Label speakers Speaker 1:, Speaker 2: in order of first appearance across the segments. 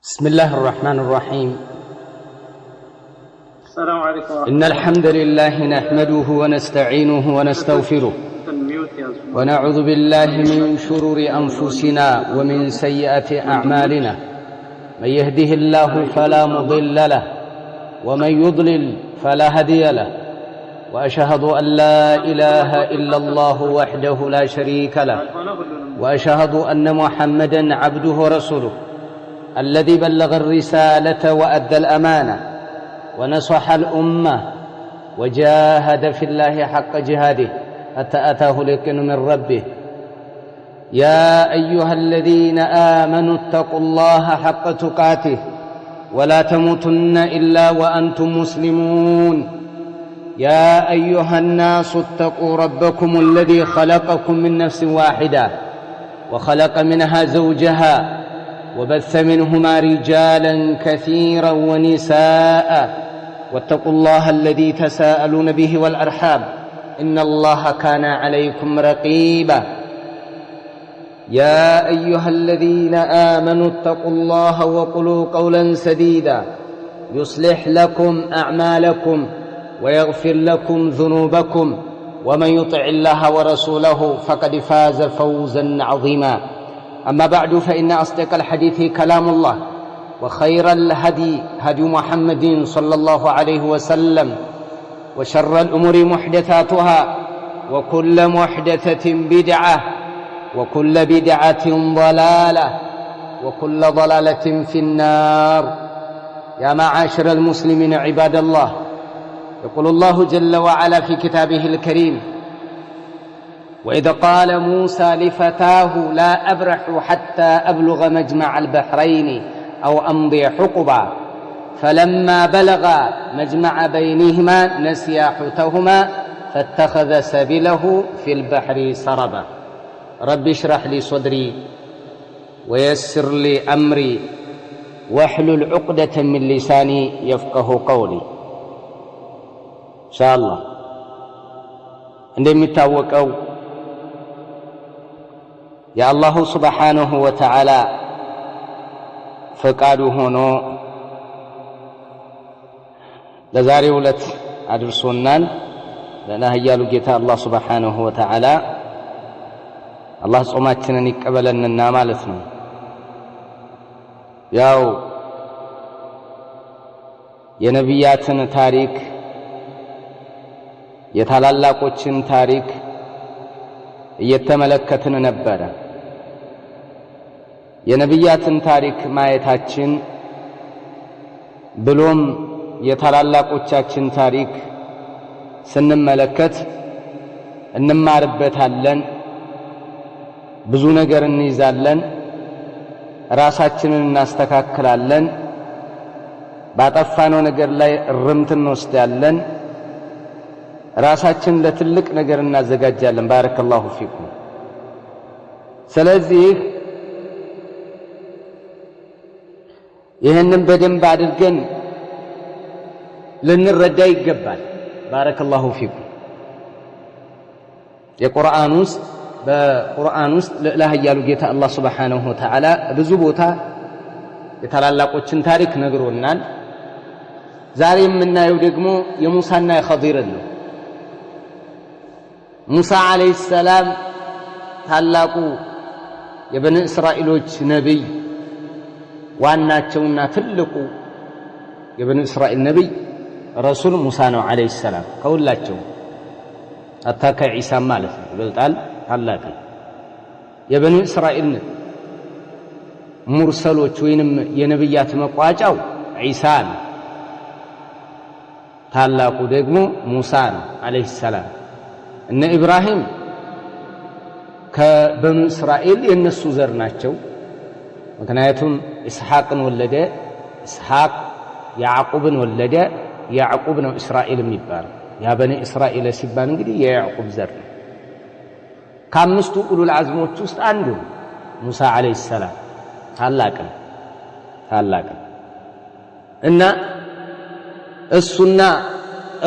Speaker 1: بسم الله الرحمن الرحيم.
Speaker 2: السلام عليكم.
Speaker 1: إن الحمد لله نحمده ونستعينه ونستغفره ونعوذ بالله من شرور أنفسنا ومن سيئات أعمالنا. من يهده الله فلا مضل له ومن يضلل فلا هادي له، وأشهد أن لا إله إلا الله وحده لا شريك له، وأشهد أن محمدًا عبده ورسوله الذي بلغ الرسالة وأدى الأمانة ونصح الأمة وجاهد في الله حق جهاده حتى أتاه اليقين من ربه. يا أيها الذين آمنوا اتقوا الله حق تقاته ولا تموتن إلا وأنتم مسلمون. يا أيها الناس اتقوا ربكم الذي خلقكم من نفس واحدة وخلق منها زوجها وبث منهما رجالا كثيرا ونساء، واتقوا الله الذي تساءلون به والأرحام إن الله كان عليكم رقيبا. يا أيها الذين آمنوا اتقوا الله وقولوا قولا سديدا يصلح لكم أعمالكم ويغفر لكم ذنوبكم، ومن يطع الله ورسوله فقد فاز فوزا عظيما. أما بعد، فإن أصدق الحديث كلام الله، وخير الهدي هدي محمد صلى الله عليه وسلم، وشر الأمور محدثاتها، وكل محدثة بدعة، وكل بدعة ضلالة، وكل ضلالة في النار. يا معاشر المسلمين عباد الله، يقول الله جل وعلا في كتابه الكريم: وإذ قال موسى لفتاه لا أبرح حتى أبلغ مجمع البحرين أو أمضي حقبا، فلما بلغا مجمع بينهما نسيا حوتهما فاتخذ سبيله في البحر سربا. رب اشرح لي صدري ويسر لي أمري واحلل عقدة من لساني يفقه قولي. إن شاء الله እንደሚታወቀው የአላሁ ሱብሓነሁ ወተዓላ ፈቃዱ ሆኖ ለዛሬው ዕለት አድርሶናል። ለናህያሉ ጌታ አላህ ሱብሓነሁ ወተዓላ አላህ ጾማችንን ይቀበለንና ማለት ነው። ያው የነቢያትን ታሪክ የታላላቆችን ታሪክ እየተመለከትን ነበረ። የነቢያትን ታሪክ ማየታችን ብሎም የታላላቆቻችን ታሪክ ስንመለከት እንማርበታለን፣ ብዙ ነገር እንይዛለን፣ ራሳችንን እናስተካክላለን፣ ባጠፋነው ነገር ላይ እርምት እንወስዳለን፣ ራሳችን ለትልቅ ነገር እናዘጋጃለን። ባረከላሁ ፊኩም። ስለዚህ ይህንን በደንብ አድርገን ልንረዳ ይገባል። ባረከላሁ ፊኩም። በቁርአን ውስጥ ለኃያሉ ጌታ አላህ ሱብሓነሁ ወተዓላ ብዙ ቦታ የታላላቆችን ታሪክ ነግሮናል። ዛሬ የምናየው ደግሞ የሙሳና የኸዲርን ነው። ሙሳ ዓለይሂ ሰላም ታላቁ የበኒ እስራኤሎች ነቢይ ዋናቸውና ትልቁ የበኒ እስራኤል ነቢይ ረሱል ሙሳ ነው ዓለይሂ ሰላም። ከሁላቸው አታካ ዒሳ ማለት ነው ይበልጣል፣ ታላቅ የበኒ እስራኤል ሙርሰሎች ወይንም የነቢያት መቋጫው ዒሳ ነው። ታላቁ ደግሞ ሙሳ ነው ዓለይሂ ሰላም። እነ ኢብራሂም ከበኑ እስራኤል የነሱ ዘር ናቸው። ምክንያቱም ኢስሐቅን ወለደ፣ ኢስሐቅ ያዕቁብን ወለደ፣ ያዕቁብ ነው እስራኤል የሚባለው። ያ በኒ እስራኤል ሲባል እንግዲህ የያዕቁብ ዘር ነው። ከአምስቱ ኡሉል አዝሞች ውስጥ አንዱ ሙሳ ዓለይሂ ሰላም ታላቅ ነው እና እሱና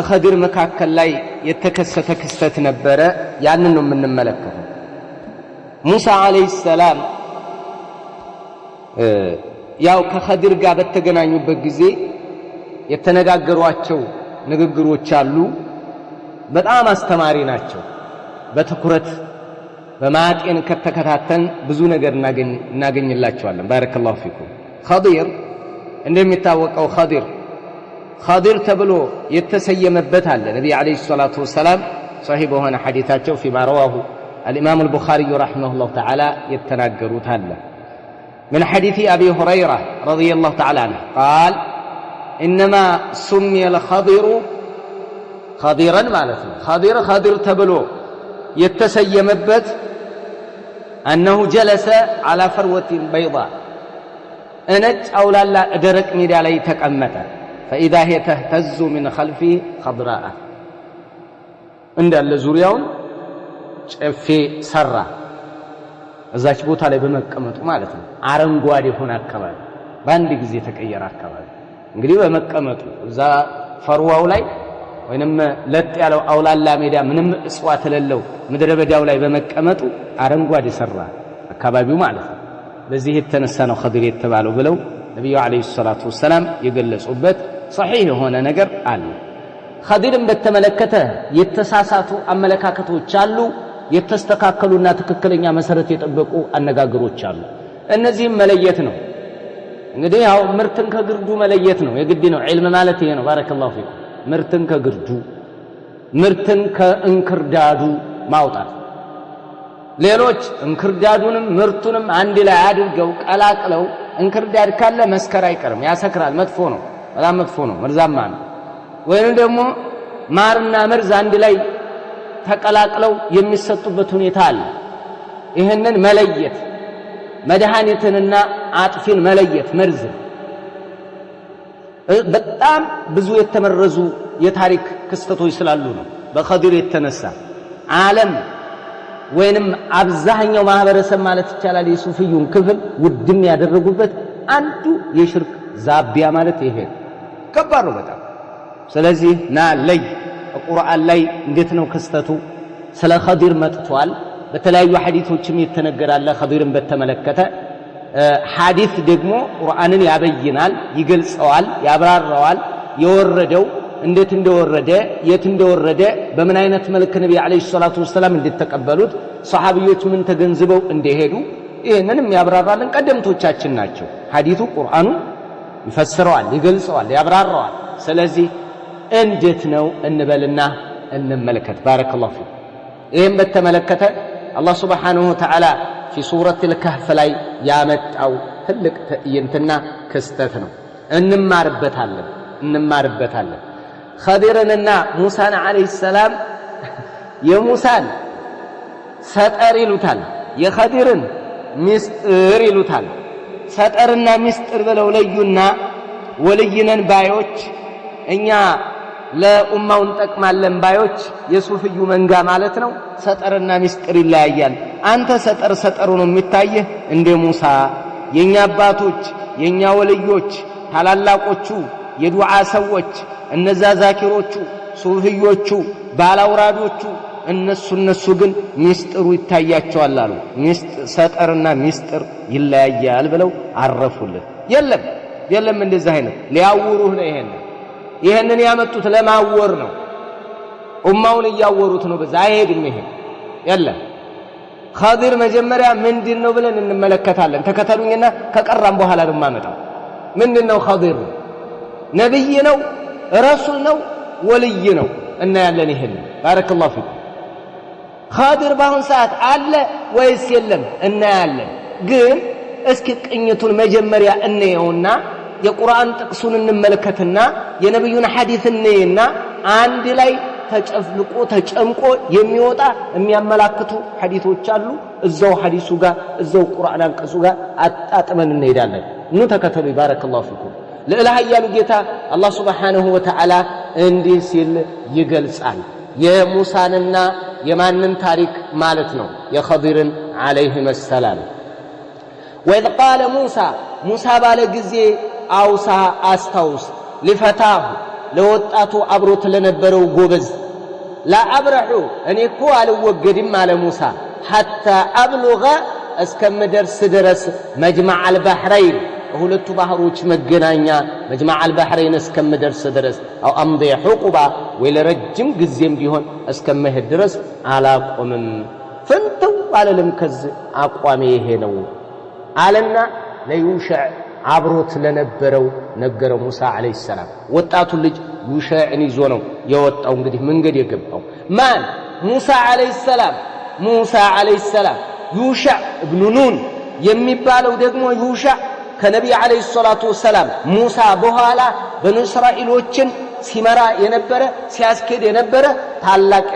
Speaker 1: ኸድር መካከል ላይ የተከሰተ ክስተት ነበረ። ያንን ነው የምንመለከተው። ሙሳ ዓለይሂ ሰላም ያው ከኸዲር ጋር በተገናኙበት ጊዜ የተነጋገሯቸው ንግግሮች አሉ በጣም አስተማሪ ናቸው በትኩረት በማጤን ከተከታተን ብዙ ነገር እናገኝላቸዋለን ባረከላሁ ፊኩም ኸዲር እንደሚታወቀው ኸዲር ተብሎ የተሰየመበት አለ ነብዩ አለይሂ ሰላቱ ወሰለም صحيح በሆነ ሐዲታቸው فيما رواه الامام البخاري رحمه الله تعالى يتناገሩት አለ من حديث ابي هريره رضي الله تعالى عنه قال انما سمي الخضر خضيرا ማለት ነው خضر ተብሎ የተሰየመበት انه جلس على فروه بيضاء ነጭ አውላላ ደረቅ ሜዳ ላይ ተቀመጠ فاذا هي تهتز من خلفه خضراء እንዳለ ዙሪያውን ጨፌ ሰራ እዛች ቦታ ላይ በመቀመጡ ማለት ነው አረንጓዴ ሆነ አካባቢ በአንድ ጊዜ ተቀየረ አካባቢ እንግዲህ በመቀመጡ እዛ ፈርዋው ላይ ወይንም ለጥ ያለው አውላላ ሜዳ ምንም እጽዋት ለለው ምድረ በዳው ላይ በመቀመጡ አረንጓዴ ሰራ አካባቢው ማለት ነው ለዚህ የተነሳ ነው ኸዲር የተባለው ብለው ነብዩ አለይሂ ሰላቱ ወሰለም የገለጹበት صحيح የሆነ ነገር አለ ኸዲርን በተመለከተ የተሳሳቱ አመለካከቶች አሉ የተስተካከሉና ትክክለኛ መሰረት የጠበቁ አነጋገሮች አሉ እነዚህም መለየት ነው እንግዲህ ያው ምርትን ከግርዱ መለየት ነው የግድ ነው ዒልም ማለት ይሄ ነው ባረከላሁ ፊኩም ምርትን ከግርዱ ምርትን ከእንክርዳዱ ማውጣት ሌሎች እንክርዳዱንም ምርቱንም አንድ ላይ አድርገው ቀላቅለው እንክርዳድ ካለ መስከር አይቀርም ያሰክራል መጥፎ ነው በጣም መጥፎ ነው መርዛማ ነው ወይንም ደግሞ ማርና መርዝ አንድ ላይ ተቀላቅለው የሚሰጡበት ሁኔታ አለ ይሄንን መለየት መድኃኒትንና አጥፊን መለየት መርዝ በጣም ብዙ የተመረዙ የታሪክ ክስተቶች ስላሉ ነው በኸዲር የተነሳ ዓለም ወይንም አብዛኛው ማህበረሰብ ማለት ይቻላል የሱፊዩን ክፍል ውድም ያደረጉበት አንዱ የሽርክ ዛቢያ ማለት ይሄ ከባድ ነው በጣም ስለዚህ ለይ ቁርአን ላይ እንዴት ነው ክስተቱ ስለ ኸዲር መጥቷል በተለያዩ ሐዲሶችም የተነገራለ ኸዲርን በተመለከተ ሐዲስ ደግሞ ቁርአንን ያበይናል ይገልጸዋል ያብራራዋል የወረደው እንዴት እንደወረደ የት እንደወረደ በምን አይነት መልኩ ነብዩ አለይሂ ሰላቱ ወሰለም እንድትቀበሉት ሱሐቢዮች ምን ተገንዝበው እንደሄዱ ይሄንንም ያብራራልን ቀደምቶቻችን ናቸው ሐዲሱ ቁርአኑ ይፈስረዋል ይገልጸዋል ያብራራዋል ስለዚህ እንዴት ነው እንበልና እንመለከት ባረከላሁ ፊክ ይሄን በተመለከተ አላህ Subhanahu Wa Ta'ala في سورة الكهف ላይ ያመጣው ትልቅ ትዕይንትና ክስተት ነው እንማርበታለን ኸዲርንና ሙሳን አለይሂ ሰላም የሙሳን ሰጠር ይሉታል የኸዲርን ሚስጥር ይሉታል ሰጠርና ሚስጥር ብለው ለዩና ወልይነን ባዮች እኛ ለኡማው እንጠቅማለን ባዮች የሱፍዩ መንጋ ማለት ነው ሰጠርና ሚስጥር ይለያያል አንተ ሰጠሩ ነው የሚታየህ እንደ ሙሳ የኛ አባቶች የኛ ወልዮች ታላላቆቹ የዱዓ ሰዎች እነዛ ዛኪሮቹ ሱፍዮቹ ባላውራዶቹ እነሱ ግን ሚስጥሩ ይታያቸዋል አሉ ሰጠርና ሚስጥር ይለያያል ብለው አረፉልን የለም እንደዛ አይነት ሊያውሩህ ነው ይሄንን ያመጡት ለማወር ነው ኡማውን ያወሩት ነው በዛ አይሄድም ይሄ የለም ኸዲር መጀመሪያ ምንድነው ብለን እንመለከታለን ተከተሉኝና ከቀራም በኋላ ነው ማመጣው ምንድነው ኸዲር ነብይ ነው ረሱል ነው ወልይ ነው እና ያለን ይሄን ባረከላሁ ፊክ ኸዲር ባሁን ሰዓት አለ ወይስ የለም እና ያለን ግን እስኪ ቅኝቱን መጀመሪያ እንየውና የቁርአን ጥቅሱን እንመለከትና የነብዩን ሐዲስ እንየና አንድ ላይ ተጨፍልቆ ተጨምቆ የሚወጣ የሚያመላክቱ ሐዲሶች አሉ እዛው ሐዲሱ ጋር እዛው ቁርአን አንቀጹ ጋር አጣጥመን እንሄዳለን ኑ ተከተሉ ባረከላሁ ፊኩም ለኢላህ ያሉ ጌታ አላህ Subhanahu Wa Ta'ala እንዲህ ሲል ይገልጻል የሙሳንና የማንን ታሪክ ማለት ነው የኸዲርን አለይሂ ሰላም وإذ قال موسى ባለ ጊዜ አውሳ አስታውስ لفتاه ለወጣቱ አብሮት ለነበረው ጎበዝ لا أبرح እኔ እኮ አልወገድም አለ ሙሳ حتى أبلغ እስከምደርስ ድረስ مجمع البحرين ሁለቱ ባህሮች መገናኛ መጅማዕ አልባህረይን እስከምደርስ ድረስ አው አምዲ ሑቁባ ወይ ለረጅም ጊዜም ቢሆን እስከመሄድ ድረስ አላቆምም ፍንተው አለለም ከዚህ አቋሜ ይሄ ነው አለና ለዩሽዕ አብሮት ለነበረው ነገረው ሙሳ አለይሂ ሰላም ወጣቱ ልጅ ዩሽዕን ይዞ ነው የወጣው እንግዲህ መንገድ የገባው ማን ሙሳ አለይሂ ሰላም ዩሽዕ ኢብኑ ኑን የሚባለው ደግሞ ዩሽዕ ከነብይ አለይሂ ሰላቱ ወሰላም ሙሳ በኋላ በኑ እስራኤሎችን ሲመራ የነበረ ሲያስከድ የነበረ ታላቅ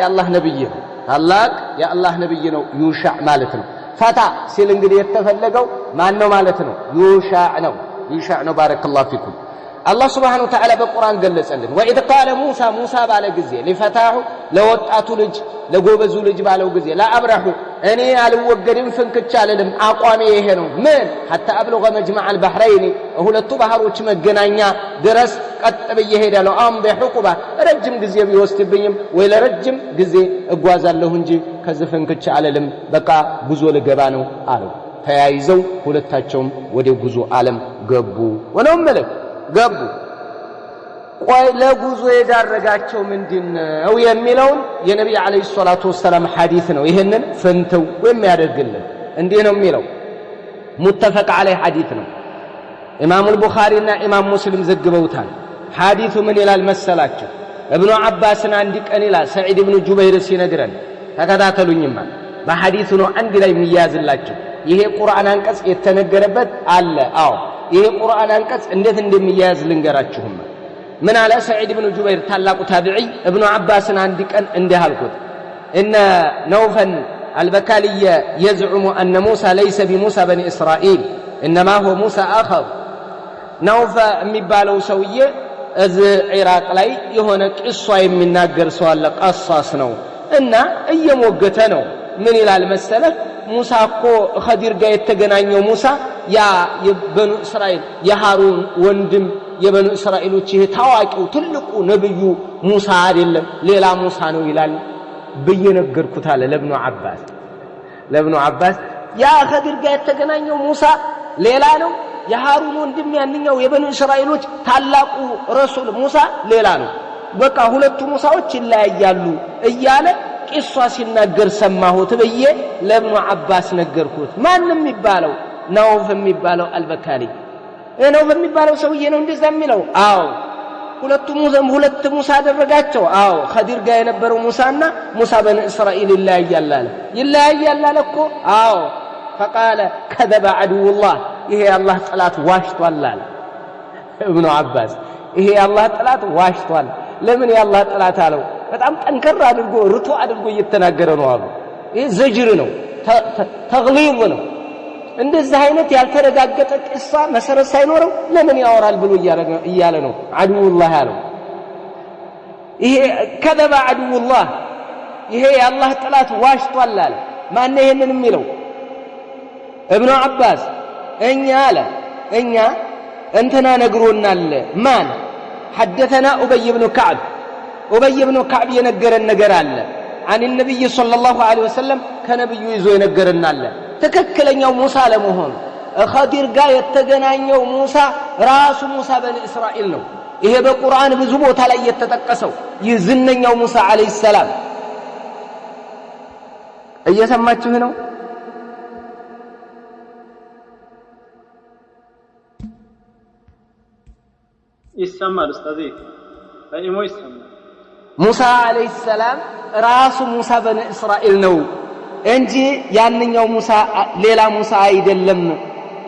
Speaker 1: የአላህ ነብይ ነው ዩሽዕ ማለት ነው ፈታ ሲል እንግዲህ የተፈለገው ማን ነው ማለት ነው ዩሽዕ ነው ባረከላሁ ፊኩም الله سبحانه وتعالى بالقرآن ገለጸልን وإذ قال موسى ባለ ጊዜ لفتاه ለወጣቱ ልጅ ለጎበዙ ልጅ ባለው ጊዜ لا أبرح እኔ አልወገድም ፍንክች አልልም አቋሜ ይሄ ነው ምን حتى أبلغ مجمع البحرين ሁለቱ ባህሮች መገናኛ ድረስ ቀጥ ብዬ ሄዳለሁ አምደ ሑቁባ ረጅም ጊዜ ቢወስድብኝም ወይ ለረጅም ጊዜ እጓዛለሁ እንጂ ከዚህ ፍንክች አልልም በቃ ጉዞ ልገባ ነው አለው ተያይዘው ሁለታቸውም ወደ ጉዞ ዓለም ገቡ ወነው መልክ ገቡ ቆይ ለጉዞ የዳረጋቸው ምንድነው የሚለው የነብይ አለይሂ ሰላቱ ወሰለም ሐዲስ ነው ይሄንን ፍንተው የሚያደርግልን እንዴ ነው የሚለው ሙተፈቅ ዐለይ ሐዲስ ነው ኢማሙ አልቡኻሪና ኢማም ሙስሊም ዘግበውታል ሐዲሱ ምን ይላል መሰላችሁ ኢብኑ አባስን አንድ ቀን ይላል ሰዒድ ኢብኑ ጁበይር ሲነግረን ተከታተሉኝማ በሐዲሱ ነው አንድ ላይ የሚያዝላችሁ ይሄ ቁርአን አንቀጽ የተነገረበት አለ አዎ ይሄ ቁርአን አንቀጽ እንዴት እንደሚያያዝ ልንገራችሁማ ምን አለ ሰዒድ ኢብኑ ጁበይር ታላቁ ታቢዒ ኢብኑ አባስን አንድ ቀን እንዲህ አልኩት እነ ነውፈን አልበካልየ يزعم أن موسى ليس بموسى بني إسرائيل إنما هو موسى آخر ነውፈ የሚባለው ሰውዬ እዚ ኢራቅ ላይ የሆነ ቂሷ የሚናገር ሰው አለ ቀሳስ ነው እና እየሞገተ ነው ምን ይላል መሰለህ ሙሳ እኮ ኸዲር ጋር የተገናኘው ሙሳ ያ የበኑ እስራኤል የሃሩን ወንድም የበኑ እስራኤሎች ይሄ ታዋቂው ትልቁ ነብዩ ሙሳ አይደለም ሌላ ሙሳ ነው ይላል በየነገርኩት አለ ለብኑ አባስ ያ ኸዲር ጋር የተገናኘው ሙሳ ሌላ ነው የሃሩን ወንድም ያንኛው የበኑ እስራኤሎች ታላቁ ረሱል ሙሳ ሌላ ነው በቃ ሁለቱ ሙሳዎች ይለያያሉ እያለ ቂሷ ሲናገር ሰማሁት በየ ለብኑ አባስ ነገርኩት ማንም ይባለው ነውፍ የሚባለው አልበካሊ ነውፍ የሚባለው ሰውዬ ነው እንደዛ የሚለው አዎ ሁለት ሙሳ አደረጋቸው አዎ ኸዲር ጋር የነበረው ሙሳና ሙሳ በኑ እስራኤል ይለያያል አለ እኮ አዎ فقال كذب عدو الله ይሄ አላህ ጠላት ዋሽቷል አለ ኢብኑ አባስ ይሄ አላህ ጠላት ዋሽቷል ለምን የአላህ ጠላት አለው በጣም ጠንከር አድርጎ ርቱ አድርጎ እየተናገረ ነው አሉ ይሄ ዘጅር ነው ተግሊብ ነው እንደዚህ አይነት ያልተረጋገጠ ቂሷ መሰረት ሳይኖረው ለምን ያወራል ብሎ እያለ ነው አድውላህ አለው ይሄ كذب عدو الله ይሄ የአላህ ጠላት ዋሽቷል አለ ማን ነው ይሄንን የሚለው ኢብኑ አባስ እኛ እንትና ነግሮናል ማን حدثنا أبي بن كعب ينجرن ነገር አለ عن النبي صلى الله عليه وسلم ከነብዩ ይዞ የነገረን አለ ተከክለኛው ሙሳ ለመሆኑ ኸዲር ጋር የተገናኘው ሙሳ ራሱ ሙሳ በኒ እስራኤል ነው ይሄ በቁርአን ብዙ ቦታ ላይ የተጠቀሰው ይዝነኛው ሙሳ አለይሂ ሰላም እየሰማችሁ ነው
Speaker 2: ይሰማል ኡስታዝ አይሞ ይሰማል
Speaker 1: ሙሳ አለይሂ ሰላም ራሱ ሙሳ በኒ እስራኤል ነው እንጂ ያንኛው ሙሳ ሌላ ሙሳ አይደለም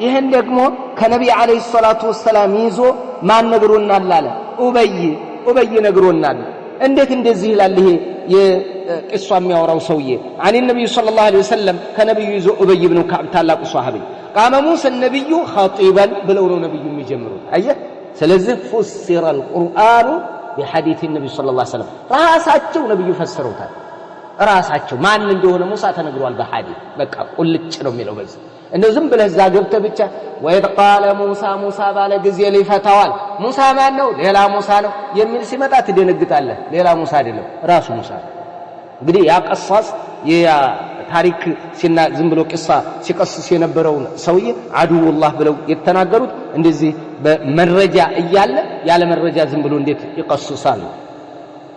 Speaker 1: ይሄን ደግሞ ከነብይ አለይሂ ሰላቱ ወሰለም ይዞ ማን ነግሮናል አለ ኡበይ ነግሮናል እንዴት እንደዚህ ይላል ይሄ የቂሷ የሚያወራው ሰውዬ عن النبي صلى الله عليه وسلم ከነብዩ ይዞ ኡበይ ኢብኑ ከዕብ ታላቁ ሷሃቢ قام موسى النبي خطيبا ብለው ነው ነብዩ የሚጀምሩት አየህ ስለዚህ فسر القرآن بحديث النبي صلى الله عليه وسلم ራሳቸው ነብዩ ፈሰሩታል ራሳቸው ማን እንደሆነ ሙሳ ተነግሯል በሐዲስ በቃ ቁልጭ ነው የሚለው በዚህ እንደው ዝም ብለህ እዛ ገብተህ ብቻ ወይድ ቃለ ሙሳ ባለ ጊዜ ሊፈታዋል ሙሳ ማን ነው ሌላ ሙሳ ነው የሚል ሲመጣ ትደነግጣለህ ሌላ ሙሳ አይደለም ራሱ ሙሳ እንግዲህ ያ ቀሳስ ያ ታሪክ ዝም ብሎ ቂሳ ሲቀስስ የነበረውን ሰውዬ አዱውላህ ብለው የተናገሩት እንደዚህ በመረጃ እያለ ያለ መረጃ ዝም ብሎ እንዴት ይቀስሳል?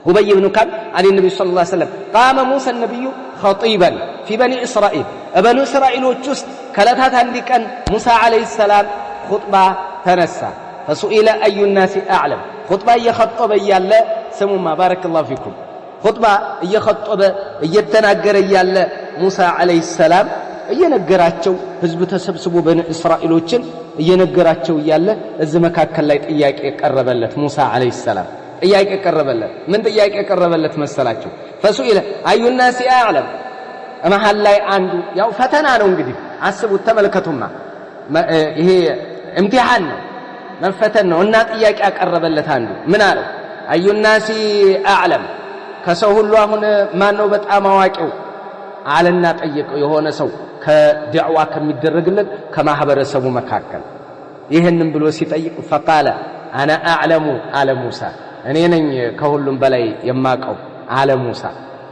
Speaker 1: أبي بن كعب عن النبي صلى الله عليه وسلم قام موسى النبي خطيبا في بني إسرائيل بنو إسرائيل وجست كلتات عندك أن موسى عليه السلام خطبة تنسى فسئل أي الناس أعلم خطبة يخطب يالا سموا ما بارك الله فيكم خطبة يخطب يتناقر يالا موسى عليه السلام ينقراتشو حزب تسبسبوا بني إسرائيل وجن ينقراتشو يالا الزمكاك كلايت إياك يقربلت موسى عليه السلام ጥያቄ ቀረበለት ምን ጥያቄ ቀረበለት መሰላችሁ فسئل اي الناس اعلم መሐል ላይ አንዱ ያው ፈተና ነው እንግዲህ አስቡት ተመልከቱማ ይሄ امتحان ነው መፈተን ነው እና ጥያቄ ያቀረበለት አንዱ ምን አለው اي الناس اعلم ከሰው ሁሉ አሁን ማን ነው በጣም አዋቂው አለና ጠየቀው የሆነ ሰው ከድዕዋ ከሚደረግለት ከማህበረሰቡ መካከል ይሄንን ብሎ ሲጠይቅ فقال انا اعلم على موسى እኔ ነኝ ከሁሉም በላይ የማቀው አለ ሙሳ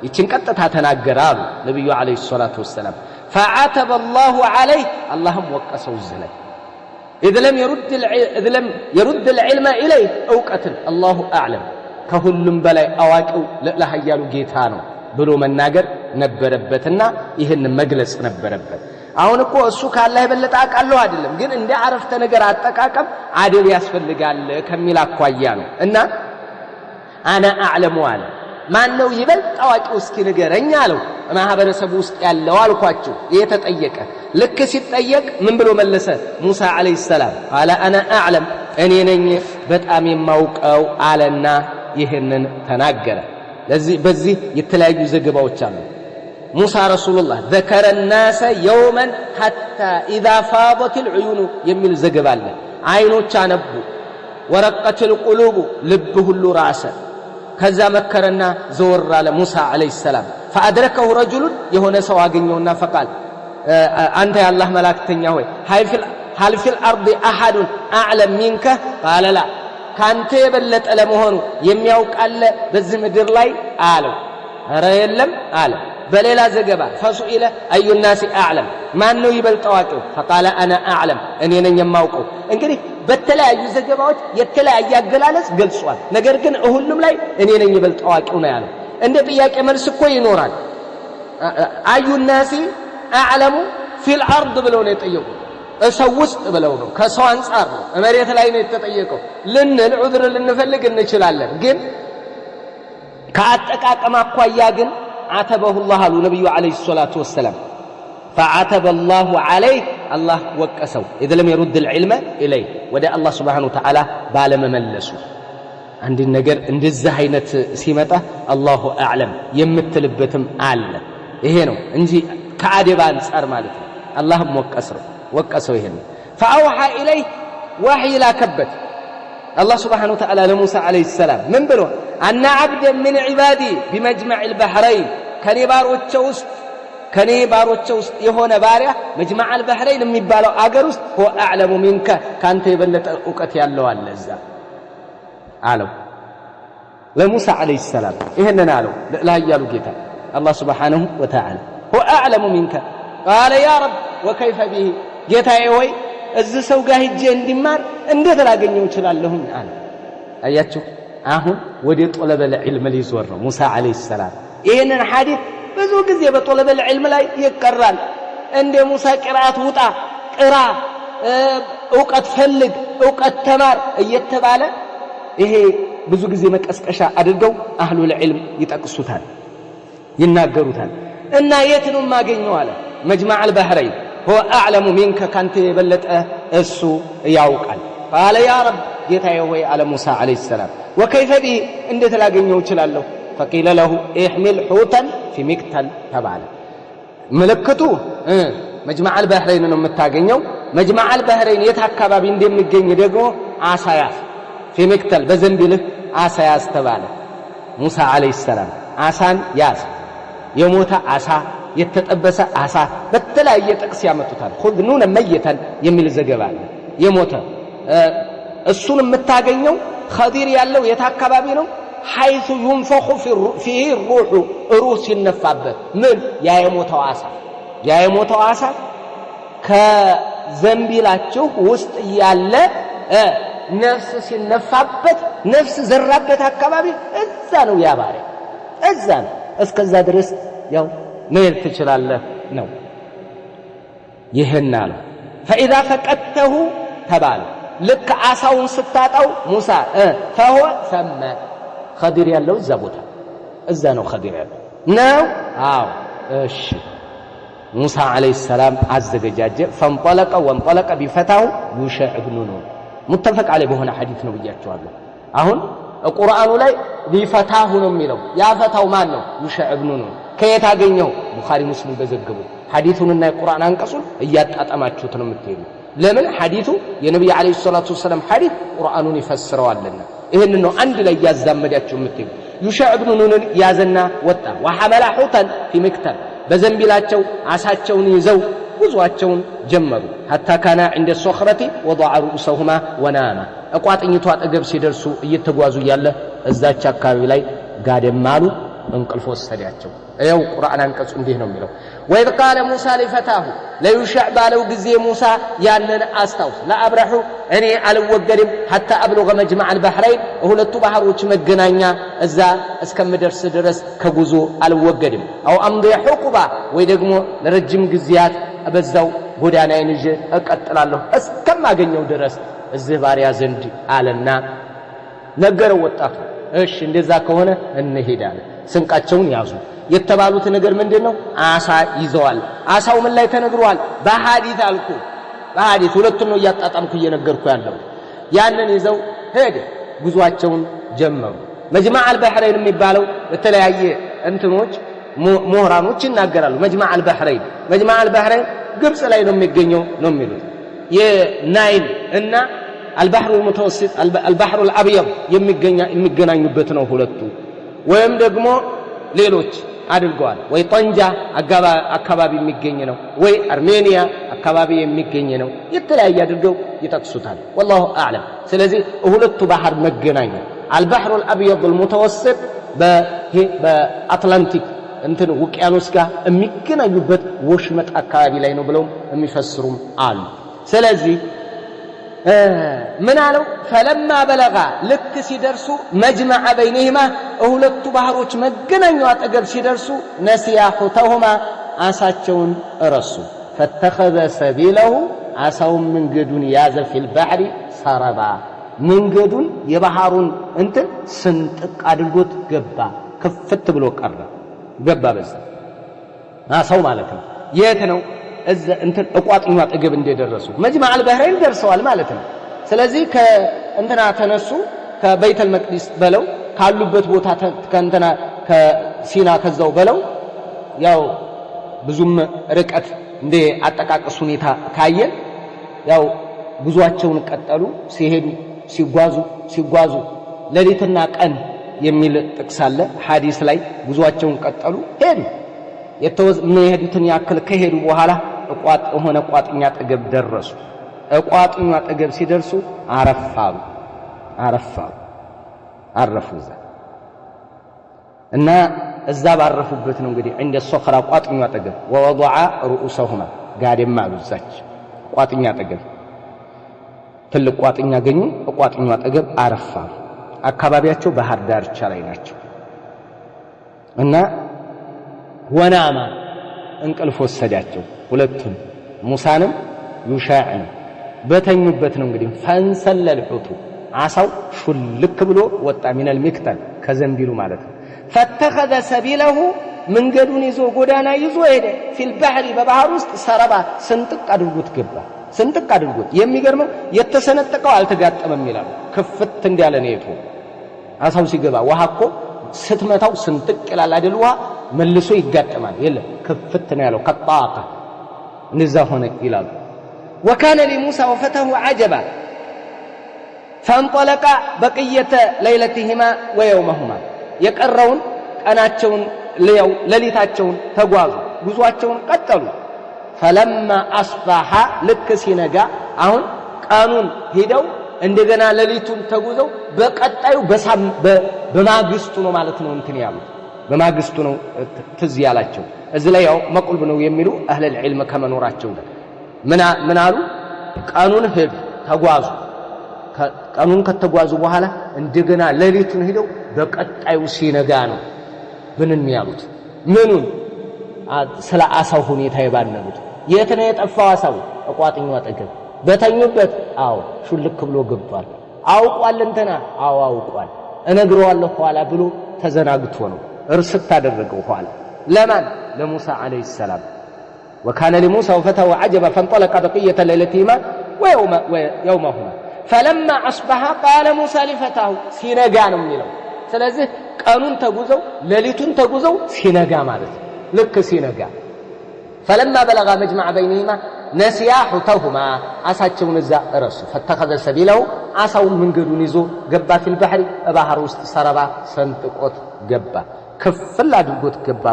Speaker 1: ይችን ቀጥታ ተናገረ አሉ ነብዩ አለይሂ ሰላቱ ወሰለም فعتب الله عليه اللهم وقسوا الزلي اذ لم يرد العلم اليه اوقتل الله اعلم ከሁሉም በላይ አዋቂው ለሐያሉ ጌታ ነው ብሎ መናገር ነበረበትና ይሄን መግለጽ ነበረበት አሁን እኮ እሱ ካላህ የበለጠ አቃለው አይደለም ግን እንደ አረፍተ ነገር አጠቃቀም አደብ ያስፈልጋል ከሚል አኳያ ነው እና انا اعلم على ማን ነው ይበልጥ አዋቂው እስኪ ንገረኝ አለው ማህበረሰቡ ውስጥ ያለው አልኳችሁ የተጠየቀ ልክ ሲጠየቅ ምን ብሎ መለሰ ሙሳ አለይሂ ሰላም قال انا اعلم እኔ ነኝ በጣም የማውቀው አለና ይሄንን ተናገረ በዚህ የተለያዩ ዘገባዎች አሉ موسى رسول الله ذكر الناس يوما حتى اذا فاضت العيون የሚል ዘገባ አለ አይኖች አነቡ ورقت القلوب ልብ ሁሉ ራሰ ከዛ መከረና ዘወር አለ ሙሳ አለይሂ ሰላም فادركه رجل የሆነ ሰው አገኘውና فقال አንተ የአላህ መላእክተኛ ሆይ هل في الارض احد اعلم منك قال لا ካንተ የበለጠ ለመሆኑ የሚያውቅ አለ በዚህ ምድር ላይ አለው ኧረ የለም አለ በሌላ ዘገባ فسئل اي الناس اعلم ማን ነው ይበልጥ አዋቂው فقال انا اعلم እኔ ነኝ የማውቀው እንግዲህ በተለያዩ ዘገባዎች የተለያየ አገላለጽ ገልጿል ነገር ግን ሁሉም ላይ እኔ ነኝ ይበልጥ አዋቂው ነው ያለው እንደ ጥያቄ መልስ እኮ ይኖራል اي الناس اعلم في الارض ብለው ነው የጠየቁት ሰው ውስጥ ብለው ነው ከሰው አንፃር ነው መሬት ላይ ነው የተጠየቀው ልንል ዑذር ልንፈልግ እንችላለን ግን ከአጠቃቀም አኳያ ግን عتبه الله النبي عليه الصلاة والسلام فعتب الله عليه الله وقسوا إذا لم يرد العلم إليه ودى الله سبحانه وتعالى بالما ملسوا عند النجر عند الزهينة سيمته الله أعلم يمتلبتم عالة إهنا انجي كعادبان صار مالك الله وقسوا هنا فأوحى إليه وحي لا كبت الله سبحانه وتعالى لموسى عليه السلام من بلو أن عبدا من عبادي بمجمع البحرين كني باروتشو يهونا باريا مجمع البحرين የሚባለው አገር ውስጥ هو اعلم منك ካንተ የበለጠ ዕውቀት ያለው አለ እዛ አለው ለሙሳ አለይሂ ሰላም ይሄንን አለው ለያሉ ጌታ الله سبحانه وتعالى هو اعلم منك قال يا رب وكيف به ጌታዬ ሆይ እዚህ ሰው ጋር ሄጄ እንዲማር እንዴት ላገኘው እችላለሁ አለ አያችሁ አሁን ወደ ጦለበል ዒልም ሊዞር ነው ሙሳ አለይሂ ሰላም ይሄንን ሐዲስ ብዙ ጊዜ በጦለበል ዒልም ላይ ይቀራል እንደ ሙሳ ቅራአት ውጣ ቅራ ዕውቀት ፈልግ ዕውቀት ተማር እየተባለ ይሄ ብዙ ጊዜ መቀስቀሻ አድርገው አህሉል ዒልም ይጠቅሱታል ይናገሩታል እና የት ነው ማገኘው አለ መጅማዕ البحرين هو اعلم منك كانت يبلط እሱ ያውቃል قال يا رب ጌታዬ ሆይ አለ ሙሳ አለይሂ ሰላም وكيف به እንዴት ላገኘው እችላለሁ فقيل له احمل حوتا في مكتل ተባለ ምልክቱ መጅማዕ البحرين ነው የምታገኘው መጅማዕ البحرين የት አካባቢ እንደሚገኝ ደግሞ አሳያስ في مكتل በዘንቢልህ አሳያስ ተባለ ሙሳ አለይሂ ሰላም አሳን ያዝ የሞተ አሳ የተጠበሰ አሳ በተለያየ ጥቅስ ያመጡታል خذنون ميتا የሚል ዘገባ አለ የሞተ እሱን የምታገኘው ኸዲር ያለው የት አካባቢ ነው حيث ينفخ فيه الروح روح ሲነፋበት ምን ያ የሞተው ዓሳ ከዘንቢላችሁ ውስጥ ያለ ነፍስ ሲነፋበት ነፍስ ዘራበት አካባቢ እዛ ነው ያባረ እዛ ነው እስከዛ ድረስ ያው መሄድ ትችላለህ ነው ይሄና ነው فاذا فقدته ተባለ ልክ ዓሳውን ስታጣው ሙሳ فهو ثم خضر ያለው እዛ ቦታ እዛ ነው خضر ያለው ነው አዎ እሺ ሙሳ አለይሂ ሰላም አዘገጃጀ فانطلق بفتاه يوشع بن نون متفق عليه በሆነ ሐዲስ ነው ብያቸዋለሁ አሁን ቁርአኑ ላይ ቢፈታሁ ነው የሚለው ያፈታው ማን ነው يوشع بن نون ከየት አገኘው ቡኻሪ ሙስሊም በዘገቡ ሐዲሱንና የቁርአን አንቀጹን እያጣጣማችሁት ነው የምትሄዱ ለምን ሐዲሱ የነብዩ አለይሂ ሰላቱ ወሰለም ሐዲስ ቁርአኑን ይፈስረዋልና ይሄን ነው አንድ ላይ ያዛመዳችሁ የምትሄዱ يوشع بن نون ያዘና ወጣ وحمل حوتا في مكتل በዘንቢላቸው ዓሳቸውን ይዘው ጉዟቸውን ጀመሩ حتى كان عند الصخرة وضع رؤوسهما وناما እቋጥኝቷ አጠገብ ሲደርሱ እየተጓዙ ያለ እዛች አካባቢ ላይ ጋደማሉ እንቅልፍ ወሰዳቸው ይኸው ቁርአን አንቀጹ እንዲህ ነው የሚለው وإذ قال موسى لفتاه ليشع ባለው ጊዜ ሙሳ ያንን አስታውስ ለአብረሁ እኔ አልወገድም حتى أبلغ مجمع البحرين ሁለቱ ባህሮች መገናኛ እዛ እስከምደርስ ድረስ ከጉዞ አልወገድም أو أمضي حقبة ወይ ደግሞ ለረጅም ጊዜያት በዛው ጎዳናዬን ይዤ እቀጥላለሁ እስከማገኘው ድረስ እዚህ ባሪያ ዘንድ አለና ነገረው ወጣቱ እሺ እንደዛ ከሆነ እንሄዳለን ስንቃቸውን ያዙ የተባሉት ነገር ምንድነው ዓሳ ይዘዋል ዓሳው ምን ላይ ተነግሯል በሐዲስ አልኩ በሐዲስ ሁለቱም ነው ያጣጣምኩ እየነገርኩ ያለው ያንን ይዘው ሄደ ጉዟቸውን ጀመሩ መጅማዕ አልባህረይን የሚባለው በተለያየ እንትኖች ምሁራኖች ይናገራሉ መጅማዕ አልባህረይን ግብጽ ላይ ነው የሚገኘው ነው የሚሉት የናይል እና البحر المتوسط البحر الابيض የሚገናኙበት ነው ሁለቱ ወይም ደግሞ ሌሎች አድርገዋል ወይ ጠንጃ አካባቢ የሚገኝ ነው ወይ አርሜኒያ አካባቢ የሚገኝ ነው የተለያየ አድርገው ይጠቅሱታል والله اعلم ስለዚህ ሁለቱ ባህር መገናኛ البحر الابيض المتوسط በአትላንቲክ እንትን ውቅያኖስ ጋር የሚገናኙበት ወሽመጥ አካባቢ ላይ ነው ብለው የሚፈስሩም አሉ ስለዚህ من قالوا فلما بلغا لك سيدرسو مجمع بينهما اولت بحروች መገናኛው አጠገብ ሲደርሱ نسيا حوتهما አሳቸውን ረሱ فاتخذ سبيله አሳውን መንገዱን ያዘ في البحر سربا መንገዱን የባህሩን እንትን ስንጥቅ አድርጎት ገባ ከፍት ብሎ ቀረ ገባ በዛ አሳው ማለት ነው የት ነው እዛ እንትን እቋጥኙ አጠገብ እንደደረሱ መጅማዕ አልባህረይን ደርሰዋል ማለት ነው ስለዚህ ከእንትና ተነሱ ከበይተል መቅዲስ በለው ካሉበት ቦታ ከእንትና ከሲና ከዛው በለው ያው ብዙም ርቀት እንደ አጠቃቀስ ሁኔታ ካየ ያው ጉዟቸውን ቀጠሉ ሲሄዱ ሲጓዙ ሌሊትና ቀን የሚል ጥቅስ አለ ሐዲስ ላይ ጉዟቸውን ቀጠሉ ሄዱ የተወሰነ ያክል ከሄዱ በኋላ ሆነ ቋጥኛ አጠገብ ደረሱ ቋጥኛ አጠገብ ሲደርሱ አረፉ እና እዛ ባረፉበት ነው እንግዲህ عند الصخرة ቋጥኛ አጠገብ ووضع رؤوسهما ጋደም አሉዛች ቋጥኛ አጠገብ ትልቅ ቋጥኛ አገኙ ቋጥኛ አጠገብ አረፋሉ አካባቢያቸው ባህር ዳርቻ ላይ ናቸው እና ወናማ እንቅልፍ ወሰዳቸው ሁለቱም ሙሳንም ዩሻዕን በተኙበት ነው እንግዲህ ፈንሰለል ሑቱ ዓሳው ሹልክ ብሎ ወጣ ሚነል ሚክተል ከዘንቢሉ ማለት ነው ፈተኸዘ ሰቢለሁ መንገዱን ይዞ ጎዳና ይዞ ሄደ ፊል ባህሪ በባህር ውስጥ ሰረባ ስንጥቅ አድርጎት ገባ ስንጥቅ አድርጎት የሚገርመው የተሰነጠቀው አልተጋጠመም ይላል ክፍት እንዳለ ነው የቱ ዓሳው ሲገባ ውሃ እኮ ስትመታው ስንጥቅ ይላል አይደል ውሃ መልሶ ይጋጠማል የለም ክፍት ነው ያለው ከጣቃ እንደዛ ሆነ ይላል وكان لموسى وفتاه عجبا فانطلق بقيه ليلتهما ويومهما يقرون ቀናቸውን ሌሊታቸውን ተጓዙ ጉዟቸውን ቀጠሉ فلما اصبح لك ሲነጋ አሁን ቀኑን ሄደው እንደገና ሌሊቱን ተጉዘው በቀጣዩ በማግስቱ ነው ማለት ነው እንትን ያሉት በማግስቱ ነው ትዝ ያላቸው እዚህ ላይ ያው መቁልብ ነው የሚሉ አህለ العلم ከመኖራቸው ምን አሉ ቀኑን ሄዱ ተጓዙ ቀኑን ከተጓዙ በኋላ እንደገና ሌሊቱን ሄደው በቀጣዩ ሲነጋ ነው ብንን ያሉት ምኑን ስለ አሳው ሁኔታ ይባነኑት የት ነው የጠፋው አሳው አቋጥኙ አጠገብ በተኙበት አው ሹልክ ብሎ ገብቷል አውቋል እንተና አው አውቋል እነግረዋለሁ ኋላ ብሎ ተዘናግቶ ነው እርስት አደረገው ኋላ ለማን ለሙሳ አለይሂ ሰላም وكان لموسى فتى وعجب فانطلق بقية ليلتهما ويومهما فلما أصبح قال موسى لفتاه سينغا ነው የሚለው ስለዚህ ቀኑን ተጉዘው ሌሊቱን ተጉዘው ሲነጋ ማለት ልክ ሲነጋ فلما بلغ مجمع بينهما نسيا حوتهما አሳቸውን እዛ እረሱ فاتخذ سبيله አሳውን መንገዱን ይዞ ገባ في البحر ባህር ውስጥ ሰረባ ሰንጥቆት ገባ ክፍል አድርጎት ገባ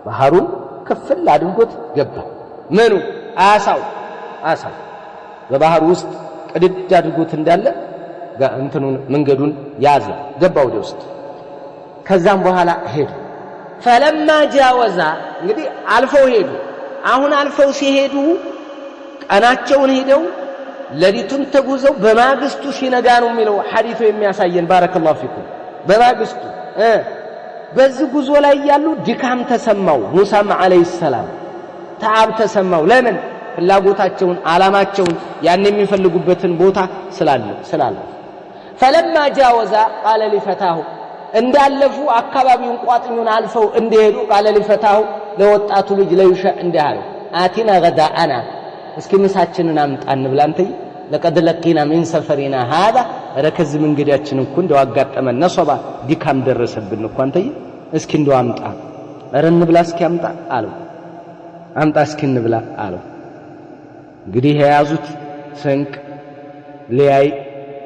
Speaker 1: ባህሩን ክፍል አድርጎት ገባ ምኑ አሳው በባህር ውስጥ ቅድድ አድርጎት እንዳለ እንትኑን መንገዱን ያዘ ገባ ወደ ውስጥ ከዛም በኋላ ሄዱ فلما جاوز እንግዲህ አልፈው ሄዱ አሁን አልፈው ሲሄዱ ቀናቸውን ሄደው ሌሊቱን ተጉዘው በማግስቱ ሲነጋ ነው የሚለው ሐዲሱ የሚያሳየን ባረከላሁ ፊኩም በማግስቱ በዚህ ጉዞ ላይ ያሉ ድካም ተሰማው ሙሳም አለይሂ ሰላም ተዓብ ተሰማው ለምን ፍላጎታቸውን አላማቸውን ያን የሚፈልጉበትን ቦታ ስላለ فلما جاوز قال لفتاه እንዳለፉ አካባቢውን ቋጥኙን አልፈው እንደሄዱ قال لفتاه ለወጣቱ ልጅ ለይሻ እንዳለው አቲና غداءنا እስኪ ምሳችንን አምጣን ብላንተይ لقد لقينا من سفرنا هذا ረከዝ መንገዳችን እኮ እንደው አጋጠመን ነሶባ ዲካም ደረሰብን እኮ አንተይ እስኪ እንደው አምጣ ረንብላ እስኪ አምጣ አለው አምጣ እስኪ እንብላ አለው እንግዲህ የያዙት ስንቅ ሊያይ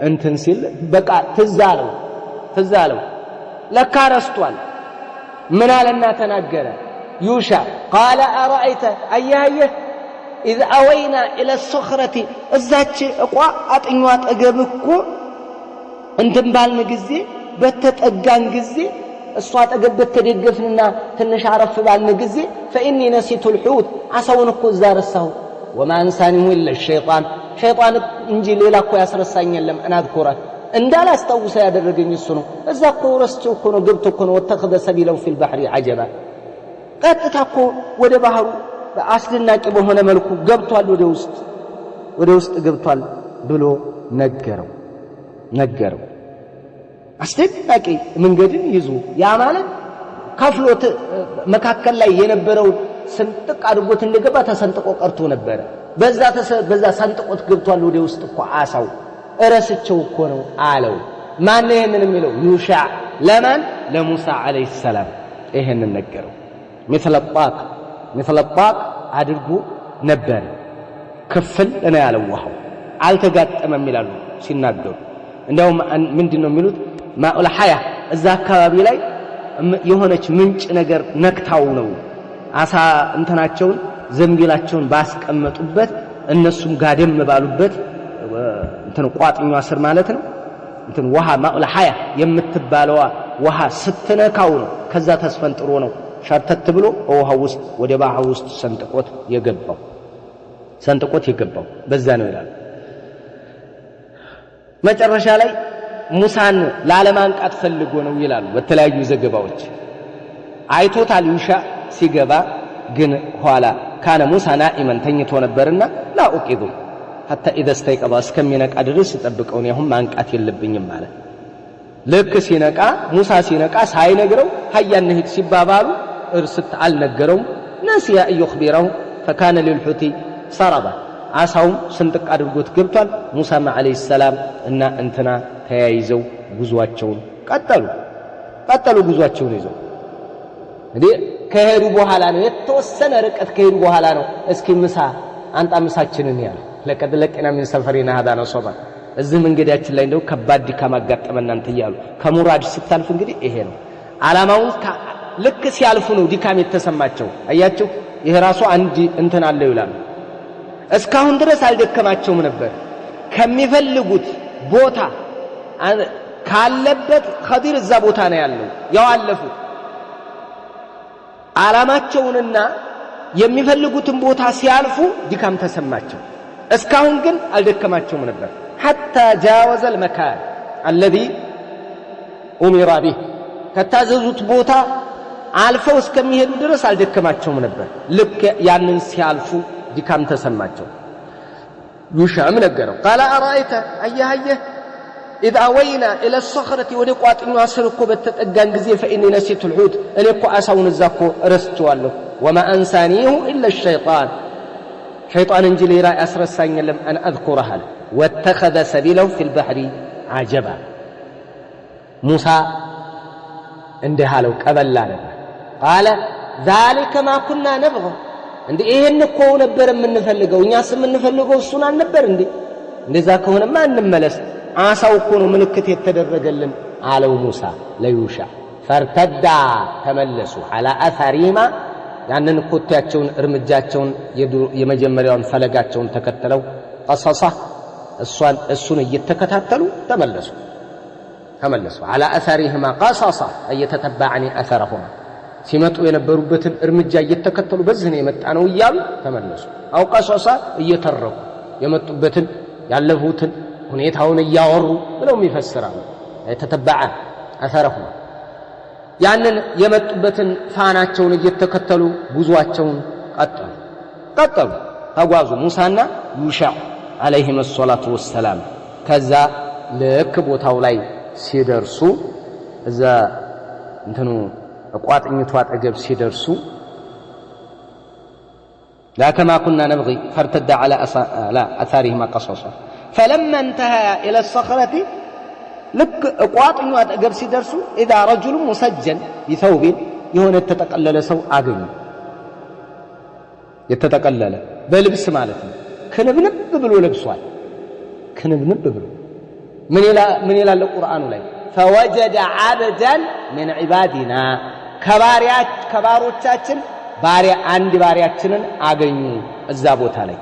Speaker 1: እንትን ሲል በቃ ትዝ አለው ለካ ረስቷል ምን አለና ተናገረ ዩሻ قال ارايت ايه اذ اوينا الى الصخره እዛች እቋ አጥኙ አጠገብ እኮ እንትን ባልን ጊዜ በተጠጋን ጊዜ እሷ አጠገብ በተደገፍንና ትንሽ አረፍ ባልን ጊዜ فاني نسيت الحوت አሳውን እኮ ዛረሳው وما انسانه الا الشيطان شيطان እንጂ ሌላ እኮ ያስረሳኝ የለም እናድኩራ እንዳላስተውሰ ያደረገኝ እሱ ነው እዛ እኮ ረስቸው እኮ ነው ገብቶ እኮ ነው ወተخذ سبيله في البحر عجبا ቀጥታ እኮ ወደ ባህሩ አስደናቂ በሆነ መልኩ ገብቷል ወደ ውስጥ ገብቷል ብሎ ነገረው አስደናቂ መንገድን ይዞ ያ ማለት ከፍሎት መካከል ላይ የነበረው ሰንጥቅ አድርጎት እንደገባ ተሰንጥቆ ቀርቶ ነበር በዛ ሰንጥቆት ገብቷል ወደ ውስጥ እኮ አሳው እረስቸው እኮ ነው አለው ማን ይሄንን የሚለው ዩሻ ለማን ለሙሳ አለይሂ ሰላም ይሄንን ነገረው مثل الطاق አድርጎ ነበር ክፍል እኔ ያለው ውሃው አልተጋጠመም ይላሉ ሲናገሩ እንደውም ምንድነው የሚሉት ማኡል ሐያ እዛ አካባቢ ላይ የሆነች ምንጭ ነገር ነክታው ነው አሳ እንትናቸውን ዘንቢላቸውን ባስቀመጡበት እነሱም ጋደም ባሉበት እንትን ቋጥኛው ስር ማለት ነው እንትን ውሃ ማኡል ሐያ የምትባለው ውሃ ስትነካው ነው ከዛ ተስፈንጥሮ ነው ሻርተት ብሎ ውሃው ውስጥ ወደ ባህር ውስጥ ሰንጥቆት የገባው በዛ ነው ይላል መጨረሻ ላይ ሙሳን ላለማንቃት ፈልጎ ነው ይላሉ በተለያዩ ዘገባዎች አይቶታል ዩሻ ሲገባ ግን ኋላ ካነ ሙሳ ናኢመን ተኝቶ ነበርና لا أوقظ حتى إذا استيقظ እስከሚነቃ ድረስ ተጠብቀው ነው አሁን ማንቃት የለብኝም ማለት ልክ ሲነቃ ሙሳ ሲነቃ ሳይነግረው ሀያን ሄድ ሲባባሉ እርስት አልነገረው ነሲያ ይخبرው فكان للحوت سربا አሳው ስንጥቅ አድርጎት ገብቷል ሙሳ አለይሂ ሰላም እና እንትና ተያይዘው ጉዟቸውን ቀጠሉ ጉዟቸውን ይዘው እንዴ ከሄዱ በኋላ ነው የተወሰነ ርቀት ከሄዱ በኋላ ነው እስኪ ምሳ አንጣ ምሳችንን ያለ ለቀድ ለቀና ምን ሰፈሪና هذا ነው ሶባ እዚህ መንገዳችን ላይ እንደው ከባድ ድካም አጋጠመን አንተ ይያሉ ከሙራድ ስታልፍ እንግዲህ ይሄ ነው አላማውን ልክ ሲያልፉ ነው ድካም የተሰማቸው አያችሁ ይሄ ራሱ አንድ እንትን አለው ይላል እስካሁን ድረስ አልደከማቸውም ነበር ከሚፈልጉት ቦታ ካለበት ኸዲር እዛ ቦታ ነው ያለው ያው አለፉት ዓላማቸውንና የሚፈልጉትን ቦታ ሲያልፉ ድካም ተሰማቸው እስካሁን ግን አልደከማቸውም ነበር حتى جاوز المكان الذي أمر به ከታዘዙት ቦታ አልፈው እስከሚሄዱ ድረስ አልደከማቸውም ነበር ልክ ያንን ሲያልፉ ድካም ተሰማቸው ዩሻም ነገረው قال أرأيت أيه إذا أوينا إلى الصخرة ودقوا أسركو بتتقان ጊዜ فإني نسيت الحوت أنا እኮ አሳውን እዛ እኮ ረስቼዋለሁ وما أنسانيه إلا الشيطان شيطان እንጂ ሌላ ያስረሳኝ የለም أن أذكرها واتخذ سبيله في البحر عجبا موسى እንዲህ አለው ቀበል አለ قال ذلك ما كنا نبغى እንዴ ይሄን እኮ ነበር የምንፈልገው እኛስ የምንፈልገው እሱን አልነበር እንዴ እንደዛ ከሆነማ እንመለስ አሳው እኮ ነው ምልክት የተደረገልን አለው ሙሳ ለዩሻ ፈርተዳ ተመለሱ على اثرهما ያንን ኮቴያቸውን እርምጃቸውን የመጀመሪያውን ፈለጋቸውን ተከተለው ቀሰሳ እሱን እየተከታተሉ ተመለሱ على اثرهما قصصا اي يتتبعني اثرهما ሲመጡ የነበሩበትን እርምጃ እየተከተሉ በዚህ ነው የመጣነው ይያሉ ተመለሱ አው ቀሰሳ እየተረኩ የመጡበትን ያለፉትን ሁኔታውን እያወሩ ብለው ይፈስራሉ የተተበዐ اثرهما ያንን የመጡበትን ፋናቸውን እየተከተሉ ጉዟቸውን ቀጠሉ ተጓዙ ሙሳና ዩሻ عليهم الصلاه والسلام ከዛ ልክ ቦታው ላይ ሲደርሱ እዛ እንትኑ ቋጥኝቱ አጠገብ ሲደርሱ لا كما كنا نبغي فارتد على اثارهما قصصا فلما انتهى الى الصخره لك ቋጥኙ አጠገብ ሲደርሱ اذا رجل مسجل بثوب የሆነ ተጠቀለለ ሰው አገኙ የተጠቀለለ በልብስ ማለት ነው ክንብንብ ብሎ ለብሷል ክንብንብ ብሎ من ይላል ቁርአኑ ላይ فوجد عبدا من عبادنا ከባሮቻችን ባሪያ አንድ ባሪያችንን አገኙ እዛ ቦታ ላይ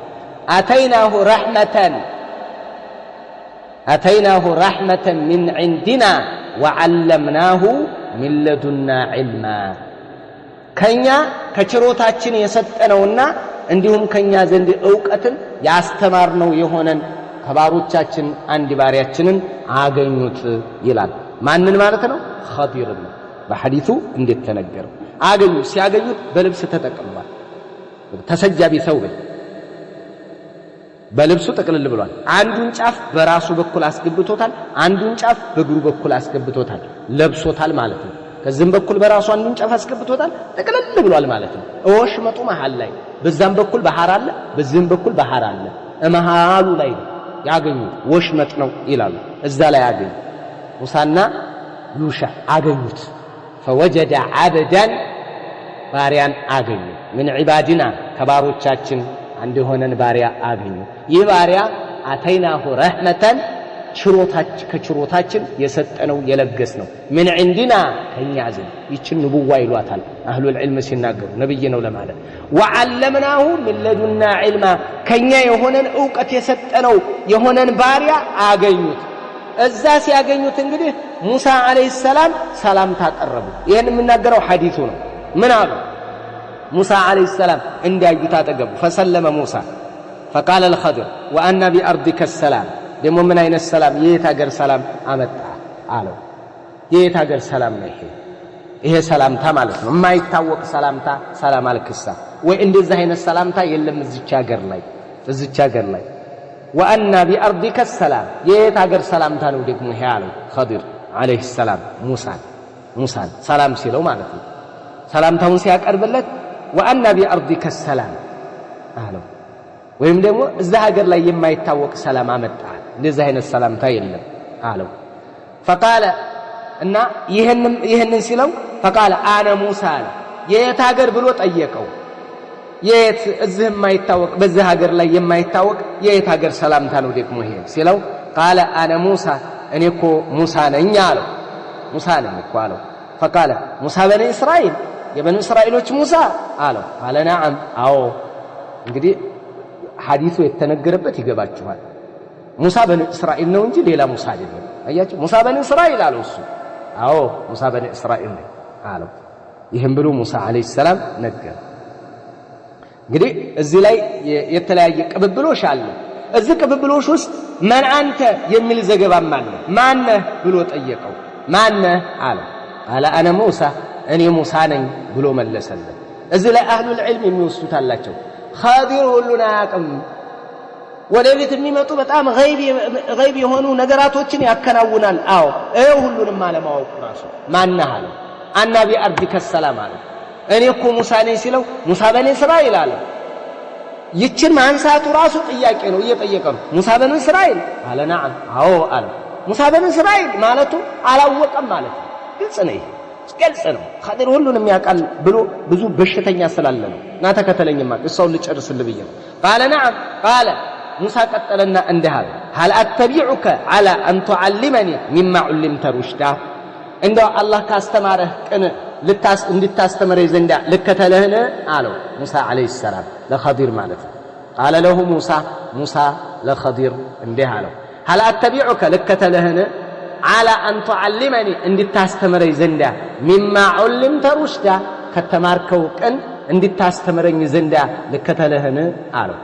Speaker 1: أتيناه رحمة من عندنا وعلمناه من لدنا علما ከኛ ከችሮታችን የሰጠነውና እንዲሁም ከኛ ዘንድ ዕውቀትን ያስተማርነው የሆነን ከባሮቻችን አንድ ባሪያችንን አገኙት ይላል ማንን ማለት ነው ኸዲር በሐዲሱ እንዴት ተነገረው አገኙ ሲያገኙት በልብስ ተጠቅልሏል ተሰጃቢ ሰው በልብሱ ተቀልል ብሏል አንዱን ጫፍ በራሱ በኩል አስገብቶታል አንዱን ጫፍ በእግሩ በኩል አስገብቶታል ለብሶታል ማለት ነው ከዚህም በኩል በራሱ አንዱን ጫፍ አስገብቶታል ተቀልል ብሏል ማለት ነው እወሽ መጡ መሃል ላይ በዛም በኩል ባህር አለ በዚህም በኩል ባህር አለ መሃሉ ላይ ያገኙት ወሽመጥ ነው ይላሉ እዛ ላይ ያገኙ ሙሳና ዩሻ አገኙት فوجد عبدا ባሪያን አገኙ من عبادنا ከባሮቻችን አንድ ሆነን ባሪያ አገኙ ይህ ባሪያ አተይናሁ ረህመተን ከችሮታችን የሰጠነው የለገስነው من عندنا ከኛ ዘንድ ይችን ንቡዋ ይሏታል አህሉ العلم ሲናገሩ ነብይ ነው ለማለት وعلمناه من لدنا علما ከኛ የሆነን ዕውቀት የሰጠነው የሆነን ባሪያ አገኙት እዛ ሲያገኙት እንግዲህ ሙሳ አለይሂ ሰላም ታቀረቡ ይሄን የምናገረው ሐዲሱ ነው ምን አሉ ሙሳ አለይሂ ሰላም እንዲያዩት አጠገቡ فسلم موسى فقال الخضر وأن بأرضك السلام ደሞ ምን አይነት ሰላም የት ሀገር ሰላም አመጣ አለው የት ሀገር ሰላም ነው ይሄ ሰላምታ ማለት ነው የማይታወቅ ሰላምታ ሰላም አልክሳ ወይ እንደዚህ አይነት ሰላምታ የለም እዚች ሀገር ላይ وأن بأرضك السلام የት ሀገር ሰላምታ ነው ደግሞ ይሄ አለው خضر عليه السلام موسى ሰላም ሲለው ማለት ነው ሰላምታውን ሲያቀርብለት وأن بأرضك السلام አለው ወይም ደግሞ እዛ ሀገር ላይ የማይታወቅ ሰላም አመጣ እንደዚህ አይነት ሰላምታ የለም አለው فقال እና ይሄንን ሲለው فقال انا موسى የት ሀገር ብሎ ጠየቀው የት እዚህ የማይታወቅ በዚህ ሀገር ላይ የማይታወቅ የት ሀገር ሰላምታ ነው ደግሞ ይሄ ሲለው قال انا موسى እኔ እኮ ሙሳ ነኝ አለው ሙሳ ነኝ እኮ አለው فقال موسى بني اسرائيل የበኑ እስራኤሎች ሙሳ አለው قال نعم አዎ እንግዲህ ሐዲሱ የተነገረበት ይገባችኋል ሙሳ በኒ እስራኤል ነው እንጂ ሌላ ሙሳ አይደለም አያችሁ ሙሳ በኒ እስራኤል አለው እሱ አዎ ሙሳ በኒ እስራኤል ነው አለው ይሄን ብሎ ሙሳ አለይሂ ሰላም ነገር እንግዲህ እዚህ ላይ የተለያየ ቅብብሎሽ አለ እዚህ ቅብብሎሽ ውስጥ ማን አንተ የሚል ዘገባም አለ ማነህ ብሎ ጠየቀው ማነህ አለ አለ አነ ሙሳ እኔ ሙሳ ነኝ ብሎ መለሰለት እዚህ ላይ አህሉል ዒልም የሚወስዱት አላቸው ኻዲር ሁሉን አያውቅም ወደፊት የሚመጡ በጣም ገይብ የሆኑ ነገራቶችን ያከናውናል አዎ ሁሉንም አለማወቅ ራሱ ማነህ አለ አናቢ አርዲከ ሰላም አለ እኔ እኮ ሙሳ ነኝ ሲለው ሙሳ በኒ እስራኤል አለ ይችን ማንሳቱ ራሱ ጥያቄ ነው እየጠየቀ ነው ሙሳ በኒ እስራኤል አለ ነዓም አዎ አለ ሙሳ በኒ እስራኤል ማለቱ አላወቀም ማለት ነው ግልጽ ነው ኻዲር ሁሉንም ያውቃል ብሎ ብዙ በሽተኛ ስላለ ነው እና ተከተለኝማ እሷን ልጨርስልህ ብዬ ነው قال نعم قال ሙሳ ቀጠለና እንዲህ አለ هل اتبعك على ان تعلمني مما علمت رشدا እንደው አላህ ካስተማረህ ቅን እንድታስተምረኝ ዘንዳ ልከተልህን አለው ሙሳ አለይሂ ሰላም ለኸዲር ማለት ነው قال له موسى ለኸዲር እንዲህ አለው هل اتبعك ልከተልህን على ان تعلمني እንድታስተምረኝ ዘንዳ مما علمت رشدا ከተማርከው ቅን እንድታስተምረኝ ዘንዳ ልከተልህን አለው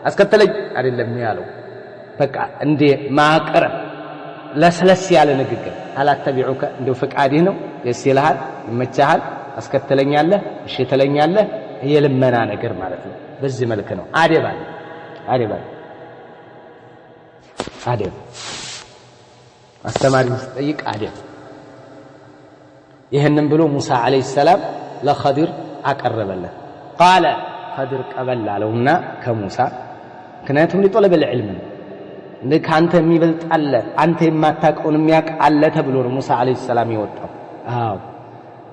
Speaker 1: አስከተለኝ አይደለም ያለው በቃ እንደ ማቀረብ ለስለስ ያለ ንግግር አላተቢዑከ እንደው ፍቃድህ ነው ደስ ይልሃል ይመቻሃል አስከተለኛለህ እሺ ተለኛለህ የልመና ነገር ማለት ነው በዚህ መልኩ ነው አደብ አስተማሪ ሲጠይቅ አደብ ይሄንን ብሎ ሙሳ አለይሂ ሰላም ለኸዲር አቀረበለት قال خضر ቀበል አለውና ከሙሳ ምክንያቱም ሊጠለበ العلم እንዴ ካንተ የሚበልጥ አለ አንተ የማታውቀውን የሚያውቅ አለ ተብሎ ነው ሙሳ አለይሂ ሰላም ይወጣው አዎ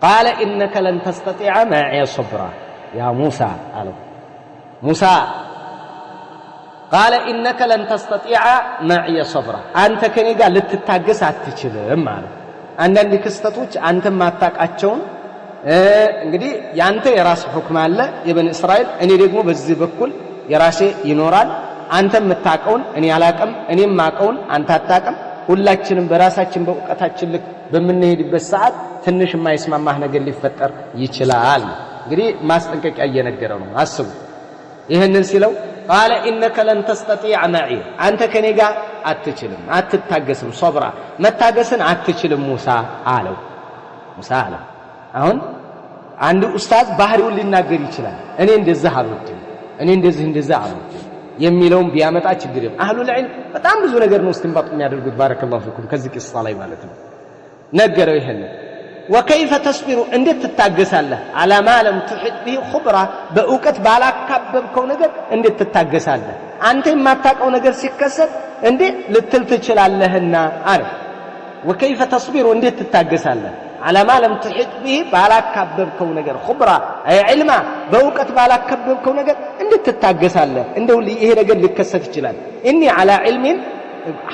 Speaker 1: قال انك لن تستطيع معي صبرا يا موسى አለው ሙሳ قال انك لن تستطيع معي صبرا አንተ ከኔ ጋር ልትታገስ አትችልም ማለት አንዳንድ ክስተቶች አንተ ማታውቃቸውን እንግዲህ ያንተ የራስ ሁክም አለ የበኒ እስራኤል እኔ ደግሞ በዚህ በኩል የራሴ ይኖራል አንተ የምታውቀውን እኔ አላውቅም እኔም ማውቀውን አንተ አታውቅም ሁላችንም በራሳችን በእውቀታችን ልክ በመነሄድበት ሰዓት ትንሽ የማይስማማህ ነገር ሊፈጠር ይችላል እንግዲህ ማስጠንቀቂያ እየነገረው ነው አስቡ ይሄንን ሲለው قال انك لن تستطيع معي አንተ ከኔ ጋር አትችልም አትታገስም ሶብራ መታገስን አትችልም ሙሳ አለው አሁን አንድ ኡስታዝ ባህሪውን ሊናገር ይችላል እኔ እንደዚህ አልወድም እኔ እንደዚህ አልወድም የሚለውን ቢያመጣ ችግር የለም አህሉል ዒልም በጣም ብዙ ነገር ነው እስቲንባጥ የሚያደርጉት ባረከላሁ ፊኩም ከዚህ ቂሳ ላይ ማለት ነው ነገረው ይሄን وكيف تصبر እንዴት ትታገሳለህ على ما لم تحط به خبرة በእውቀት ባላካበብከው ነገር እንዴት ትታገሳለህ አንተ የማታውቀው ነገር ሲከሰት እንዴት ልትል ትችላለህና አረ وكيف تصبر እንዴት ትታገሳለህ على ما لم تحط به ባላካበብከው ነገር خبرة اي علما በእውቀት ባላካበብከው ነገር እንዴት ትታገሳለህ እንደው ይሄ ነገር ሊከሰት ይችላል اني على علم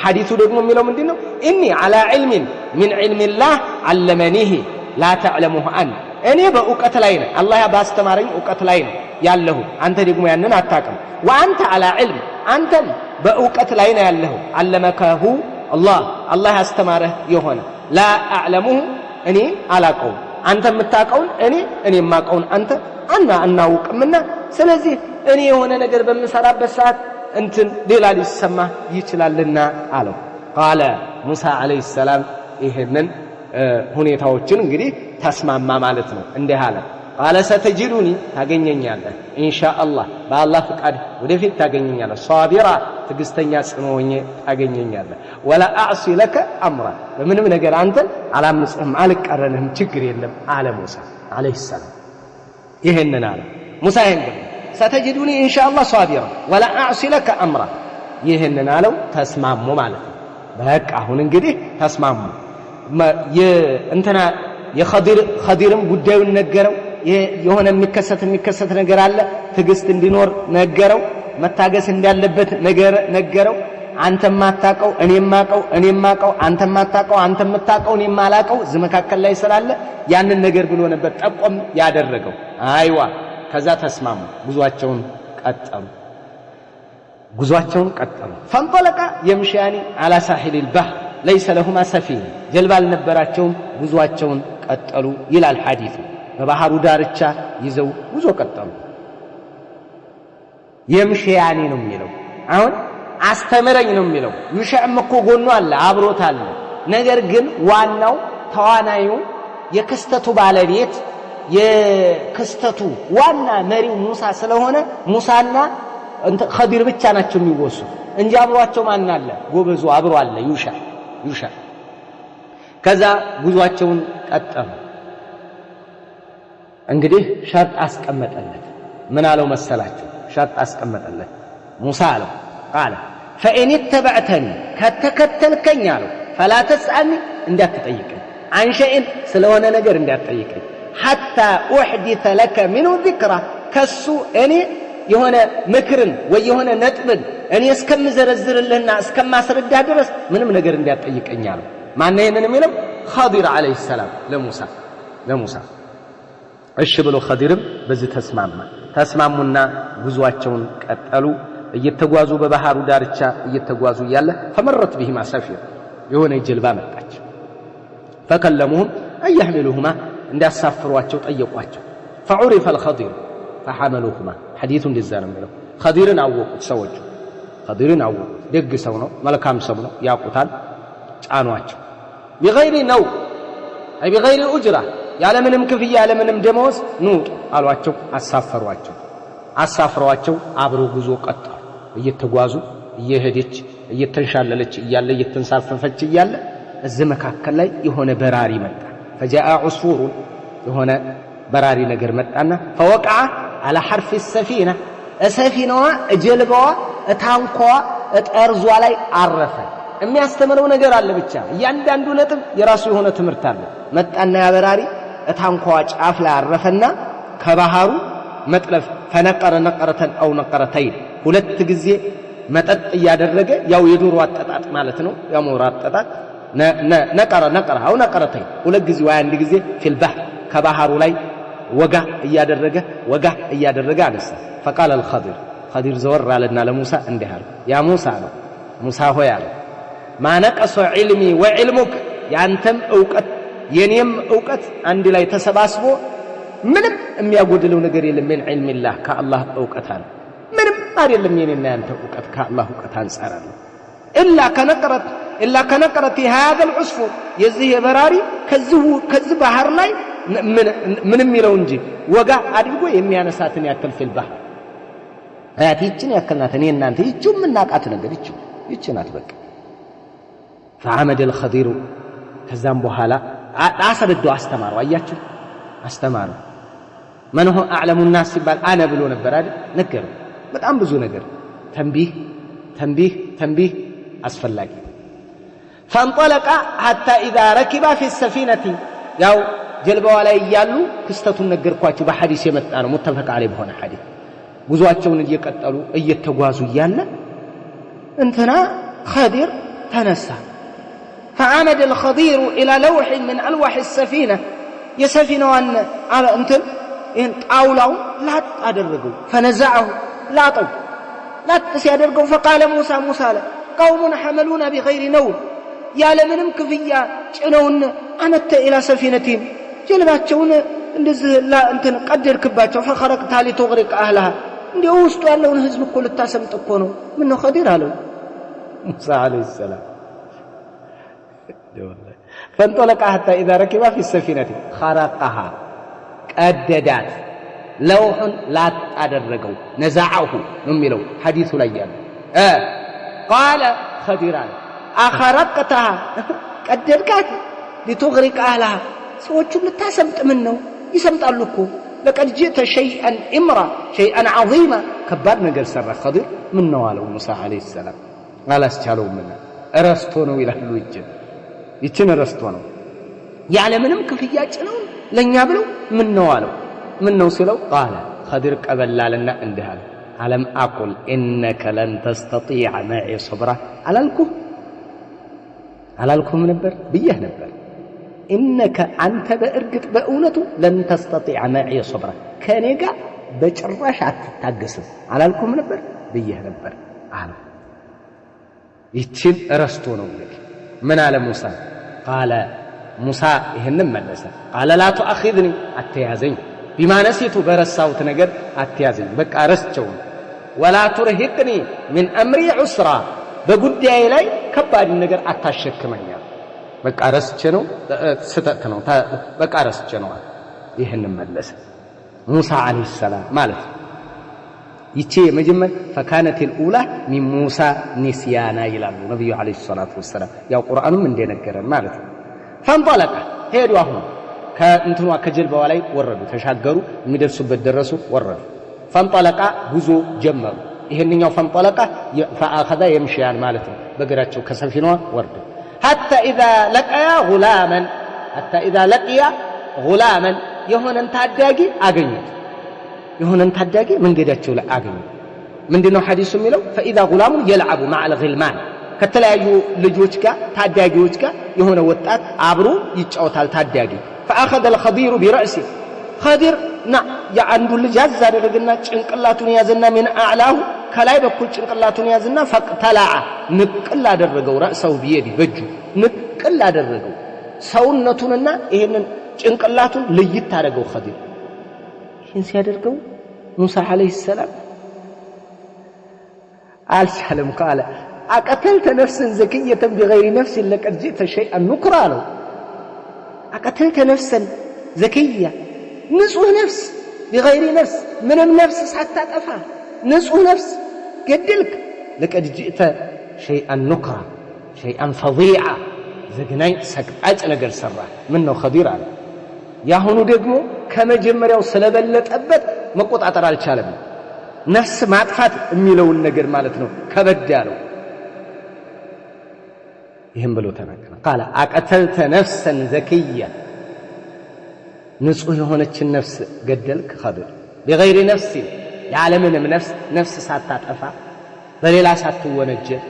Speaker 1: حديث ደግሞ የሚለው ምንድነው اني على علم من علم الله علمنيه لا تعلمه ان እኔ በእውቀት ላይ ነኝ አላህ ባስተማረኝ እውቀት ላይ ነው ያለሁ አንተ ደግሞ ያንን አታውቅም وانت على علم አንተም በእውቀት ላይ ነው ያለሁ علمكه الله ያስተማረህ የሆነ لا اعلمه እኔ አላቀው አንተ የምታቀውን እኔ የማቀውን አንተ አናውቅምና ስለዚህ እኔ የሆነ ነገር በመሰራበት ሰዓት እንትን ሌላ ሊሰማ ይችላልና አለው قال موسى عليه السلام ይሄንን ሁኔታዎችን እንግዲህ ተስማማ ማለት ነው እንዲህ አለ قال ستجدني ታገኘኛለህ ኢንሻአላህ በአላህ ፍቃድ ወደፊት ታገኘኛለህ صابرا ትግስተኛ ጽኖኝ ታገኘኛለህ ولا اعصي لك امرا በምንም ነገር አንተን አላምጽህም አልቀረንህም ችግር የለም አለ ሙሳ عليه السلام ይሄንን አለ ሙሳ ይሄንን ستجدني ان شاء الله صابرا ولا اعصي لك امرا ይሄንን አለው ተስማሙ ማለት ነው በቃ አሁን እንግዲህ ተስማሙ የእንተና የኸዲርም ጉዳዩን ነገረው የሆነ የሚከሰት ነገር አለ ትግስት እንዲኖር ነገረው መታገስ እንዳለበት ነገረው አንተ ማታቀው እኔ ማቀው አንተ ማታቀው አንተ መታቀው እኔ ማላቀው ዝመካከል ላይ ስላለ ያንን ነገር ብሎ ነበር ጠቆም ያደረገው አይዋ ከዛ ተስማሙ ጉዟቸውን ቀጠሉ ጉዟቸውን ቀጠሉ فانطلق يمشيان على ساحل البحر ليس لهما سفينة ጀልባ አልነበራቸውም ጉዟቸውን ቀጠሉ ይላል ሐዲሱ በባህሩ ዳርቻ ይዘው ጉዞ ቀጠሉ يمشيان ነው የሚለው አሁን አስተምረኝ ነው የሚለው ይሻም እኮ ጎኑ አለ አብሮት አለ ነገር ግን ዋናው ተዋናዩ የክስተቱ ባለቤት የክስተቱ ዋና መሪው ሙሳ ስለሆነ ሙሳና ኸዲር ብቻ ናቸው የሚወሱ እንጂ አብሯቸው ማን አለ ጎበዙ አብሮ አለ ይሻ ከዛ ጉዟቸውን ቀጠሉ እንግዲህ ሸርጥ አስቀመጠለት ምን አለው መሰላችሁ ሸርጥ አስቀመጠለት ሙሳ አለው قال فإن اتبعتني ከተከተልከኝ አለው فلا تسألني እንዳትጠይቀኝ عن شيء ስለሆነ ነገር እንዳትጠይቀኝ حتى أحدث لك منه ذكرى ከሱ እኔ የሆነ ምክርን ወይ የሆነ ነጥብን እኔ እስከምዘረዝርልህና እስከማስረዳ ድረስ ምንም ነገር እንዳትጠይቀኝ አለው ማን ይሄንን የሚለው ኸዲር አለይሂ ሰላም ለሙሳ እሺ ብሎ ኸዲርም በዚህ ተስማሙና ጉዟቸውን ቀጠሉ እየተጓዙ በባህሩ ዳርቻ እየተጓዙ ያለ فمرت بهما سفينة የሆነ ጀልባ መጣች فكلموهم أن يحملوهما እንዳሳፍሯቸው ጠየቋቸው فعرف الخضير فحملوهما حديث እንደዛ ነው የሚለው ኸዲርን አወቁት ሰዎቹ ኸዲርን አወቁት ደግ ሰው ነው መልካም ሰው ነው ያቁታል ጫኗቸው بغير نو أي بغير أجرة ያለ ምንም ክፍያ ያለ ምንም ደሞዝ ኑ አሏቸው አሳፍሯቸው አብሮ ጉዞ ቀጠሉ እየተጓዙ እየሄደች እየተንሻለለች እያለ እየተንሳፈፈች እያለ እዚህ መካከል ላይ የሆነ በራሪ መጣ فجاء عصفور የሆነ በራሪ ነገር መጣና فوقع على حرف السفينة السفينة ጀልባዋ ታንኳዋ ጠርዟ ላይ አረፈ የሚያስተምረው ነገር አለ ብቻ እያንዳንዱ ነጥብ የራሱ የሆነ ትምህርት አለ መጣና ያበራሪ ታንኳዋ ጫፍ ላይ አረፈና ከባህሩ መጥለፍ ፈነቀረ ነቀረተን አው ነቀረተይ ሁለት ጊዜ መጠጥ ያደረገ ያው የዶሮ አጠጣጥ ማለት ነው ያሞራ አጠጣጥ ነቀረ አው ነቀረተይ ሁለት ጊዜ ወይ አንድ ጊዜ في البحر ከባህሩ ላይ ወጋ እያደረገ አነሳ فقال الخضر زور علينا لموسى እንዲህ አለ ያ ሙሳ ሆይ አለ ما نقص علمي وعلمك ያንተም ዕውቀት የኔም ዕውቀት አንድ ላይ ተሰባስቦ ምንም የሚያጎድለው ነገር የለም من علم الله ከአላህ ዕውቀት አለ ምንም አይደለም የኔና ያንተ ዕውቀት ከአላህ ዕውቀት አንፃር አለ إلا كنقرة هذا العصفور የዚህ የበራሪ ከዚህ ባህር ላይ ምንም ይለው እንጂ ወጋ አድርጎ የሚያነሳትን ያክል في البحر አያቲችን ያክልናት እኔ እናንተ ይችው ምናቃት ነገር ይችው ናት በቃ فعمد الخضير ከዛም በኋላ አሰደደው አስተማረው አያችሁ አስተማረው من هو أعلم الناس ሲባል አነ ብሎ ነበር አይደል ነገረው በጣም ብዙ ነገር ተንቢህ አስፈላጊ فانطلق حتى إذا ركب في السفينة ያው ጀልባዋ ላይ ያሉ ክስተቱን ነገርኳችሁ በሐዲስ የመጣ ነው متفق عليه በሆነ ሐዲስ ጉዟቸውን እየቀጠሉ እየተጓዙ ያለ እንትና ኸዲር ተነሳ فعمد الخضير إلى لوح من ألواح السفينة يسفينة على انتن طاولاو لا أدرجوا فنزعه لا تسيادرجوا فقال موسى قوم حملونا بغير نوم يا لمنم كفيا ጭነውን አመተ إلى سفينتهم ጀልባቸውን እንደዚህ لا እንትን ቀደርክባቸው فخرقت لتغرق أهلها እንዴው ውስጡ ያለውን ህዝብ እኮ ልታሰምጥ እኮ ነው ምን ነው ኸዲር አለው ሙሳ عليه السلام فانطلق حتى إذا ركب في السفينة خرقها قددات لوح لا أدرجوا نزعه نميلو حديث ليال قال خضران أخرقتها قدركات لتغرق أهلها سوتشو لتاسمت منه يسمت ألوكو لقد جئت شيئا إمرا شيئا عظيما كبار نقر سر خضر من نواله موسى عليه السلام قال استشالوا منه أرستونه إلى الوجه ይችን ረስቶ ነው ያለ ምንም ክፍያ ጭነው ለኛ ብለው ምን ነው አለው ምን ነው ሲለው قال خضر ቀበላልና እንዲህ አለ አለም አቁል انك لن تستطيع معي صبرا አላልኩም ነበር ብዬህ ነበር انك አንተ በእርግጥ በእውነቱ لن تستطيع معي صبرا ከኔ ጋር በጭራሽ አትታገስም አላልኩም ነበር ብዬህ ነበር አለ። ይችን ረስቶ ነው እንግዲህ ምን አለ ሙሳ ቃለ ሙሳ ይህንን መለሰ ቃለ ላ ተአኺዝኒ አትያዘኝ ቢማ ነሲቱ በረሳሁት ነገር አትያዘኝ በቃ ረስቸው ወላ ቱርሂቅኒ ምን አምሪ ዑስራ በጉዳዬ ላይ ከባድ ነገር አታሸክመኝ በቃ ረስቼ ነው ስተት ነው በቃ ረስቼ ነው ይህንን መለሰ ሙሳ አለይሂ ሰላም ማለት ይቺ የመጀመር فكانت الاولى من موسى نسيانا ይላሉ ነብዩ አለይሂ ሰላቱ ወሰለም ያው ቁርአኑም እንደነገረን ማለት ነው ፈንጠለቀ ሄዱ አሁን ከእንትኗ ከጀልባዋ ላይ ወረዱ ተሻገሩ የሚደርሱበት ደረሱ ወረዱ ፈንጠለቀ ጉዞ ጀመሩ ይሄንኛው ፈንጠለቀ فاخذ يمشيان ማለት ነው በእግራቸው ከሰፊናዋ ወረዱ حتى اذا لقي غلاما የሆነን ታዳጊ አገኙት يهونن تاداغي منجداچو لا اغني ምንድነው ሐዲሱ የሚለው فاذا غلام يلعب مع الغلمان ከተለያዩ ልጆች ጋር ታዳጊዎች ጋር የሆነ ወጣት አብሮ ይጫወታል ታዳጊ فاخذ الخضير براسه خضير ያንዱ ልጅ ያዝ አደረገና ጭንቅላቱን ያዘና من اعلاه ከላይ በኩል ጭንቅላቱን ያዘና فقتلع ንቅል አደረገው راسه بيدي በእጁ ንቅል አደረገው ሰውነቱንና ይሄንን ጭንቅላቱን ለይት አደረገው خضير ሲያደርገው ሙሳ አለይሂ ሰላም አልሰለም قال اقتلت نفسا زكيه بغير نفس لقد جئت شيئا نكرا له اقتلت نفسا زكيه نصح نفس بغير نفس من النفس حتى طفى نصح نفس قدلك لقد جئت شيئا نكرا شيئا فظيعا زغناي سقጣጭ ነገር ሰራ ምን ነው خضير አለ ያሁኑ ደግሞ ከመጀመሪያው ስለበለጠበት መቆጣጠር አልቻለም ነፍስ ማጥፋት የሚለውን ነገር ማለት ነው ከበድ ያለው ይሄን ብሎ ተናገረ قال اقتلت نفسا زكيه ንጹህ የሆነችን ነፍስ ገደልክ خضر بغير نفس ያለምንም ነፍስ ሳታጠፋ በሌላ ሳትወነጀል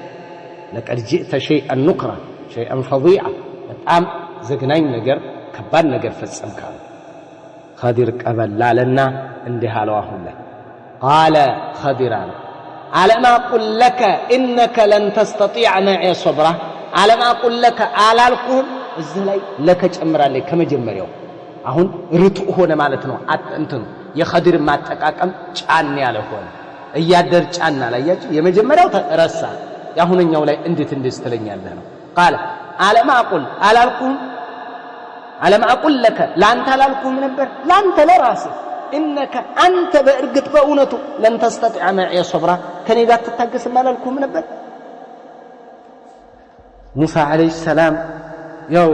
Speaker 1: لقد جئت شيئا نكرا شيئا فظيعا በጣም ዘግናኝ ነገር ከባድ ነገር ፈጸምካል خضر ቀበላለና እንዲህ አለው አሁን ላይ قال خضر علم اقول لك انك لن تستطيع معي صبرا علم اقول لك አላልኩም እዚህ ላይ ለከ ጨምራለች ከመጀመሪያው አሁን ርቱ ሆነ ማለት ነው እንትን የخضر ማጠቃቀም ጫን ያለ ሆነ እያደር ጫና ላይ ያቺ የመጀመሪያው ተረሳ ያሁንኛው ላይ እንዴት እንደስተለኛለህ ነው قال علم اقول አላልኩም علم اقول لك لا انت لالكم نبر لا انت لراسك انك انت بارغت بأونته لن تستطيع معي صبرا كني ጋር ተታገስ ማላልኩም ነበር ሙሳ አለይሂ ሰላም ያው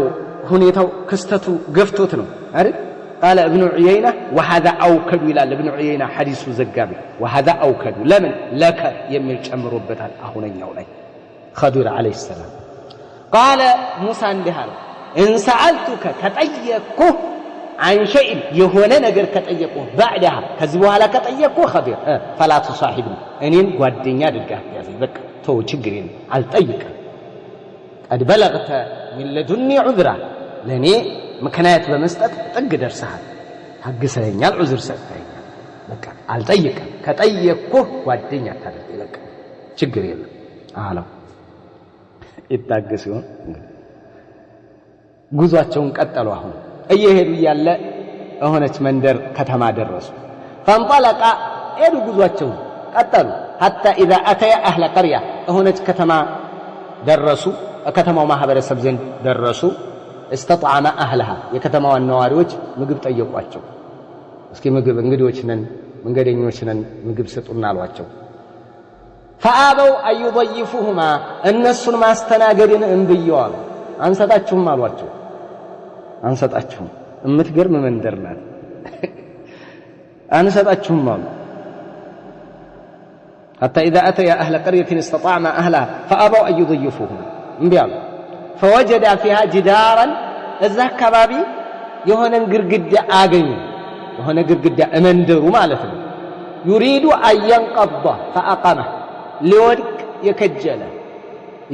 Speaker 1: ሁኔታው ክስተቱ ገፍቶት ነው አይደል قال ابن عيينة وهذا اوكد الى ابن عيينة حديث زغابي وهذا اوكد لمن لك የሚል ጨምሮበታል አሁንኛው ላይ خضر عليه السلام قال موسى እንዲህ አለ ان سالتك كطيقه عن شيء يهونه ነገር ከጠየቁህ بعدها ከዚህ በኋላ ከጠየቁህ خضر فلا تصاحبني እኔን ጓደኛ አድርገህ ያዘኝ በቃ ተው ችግር የለም አልጠይቅም قد بلغت من لدني عذرا ለኔ ምክንያት በመስጠት ጥግ ደርሰሃል ታግሰኛል ዑዝር ሰጥተኛል በቃ አልጠይቅም ከጠየቁህ ጓደኛ ታድርገኝ በቃ ችግር የለም አለው ይታገስ ይሆን ጉዟቸውን ቀጠሉ አሁን እየሄዱ ያለ ሆነች መንደር ከተማ ደረሱ فانطلق ሄዱ ጉዟቸውን ቀጠሉ حتى اذا اتى اهل قريه ሆነች ከተማ ደረሱ ከተማው ማህበረሰብ ዘንድ ደረሱ استطعم اهلها የከተማው ነዋሪዎች ምግብ ጠየቋቸው እስኪ ምግብ እንግዲዎች ነን መንገደኞች ነን ምግብ ስጡና አሏቸው فابوا ايضيفهما እነሱን ማስተናገድን እንብየዋል አንሰጣችሁም አሏቸው አንሰጣችሁም እምትገርም መንደር ናት አንሰጣችሁም አሉ حتى اذا اتى اهل قريه استطعم اهلها فابوا ان يضيفوهم እንቢያሉ فوجد فيها جدارا እዛ አካባቢ የሆነን ግርግዳ አገኙ የሆነ ግርግዳ መንደሩ ማለት ነው يريد ان ينقض فاقامه ሊወድቅ የከጀለ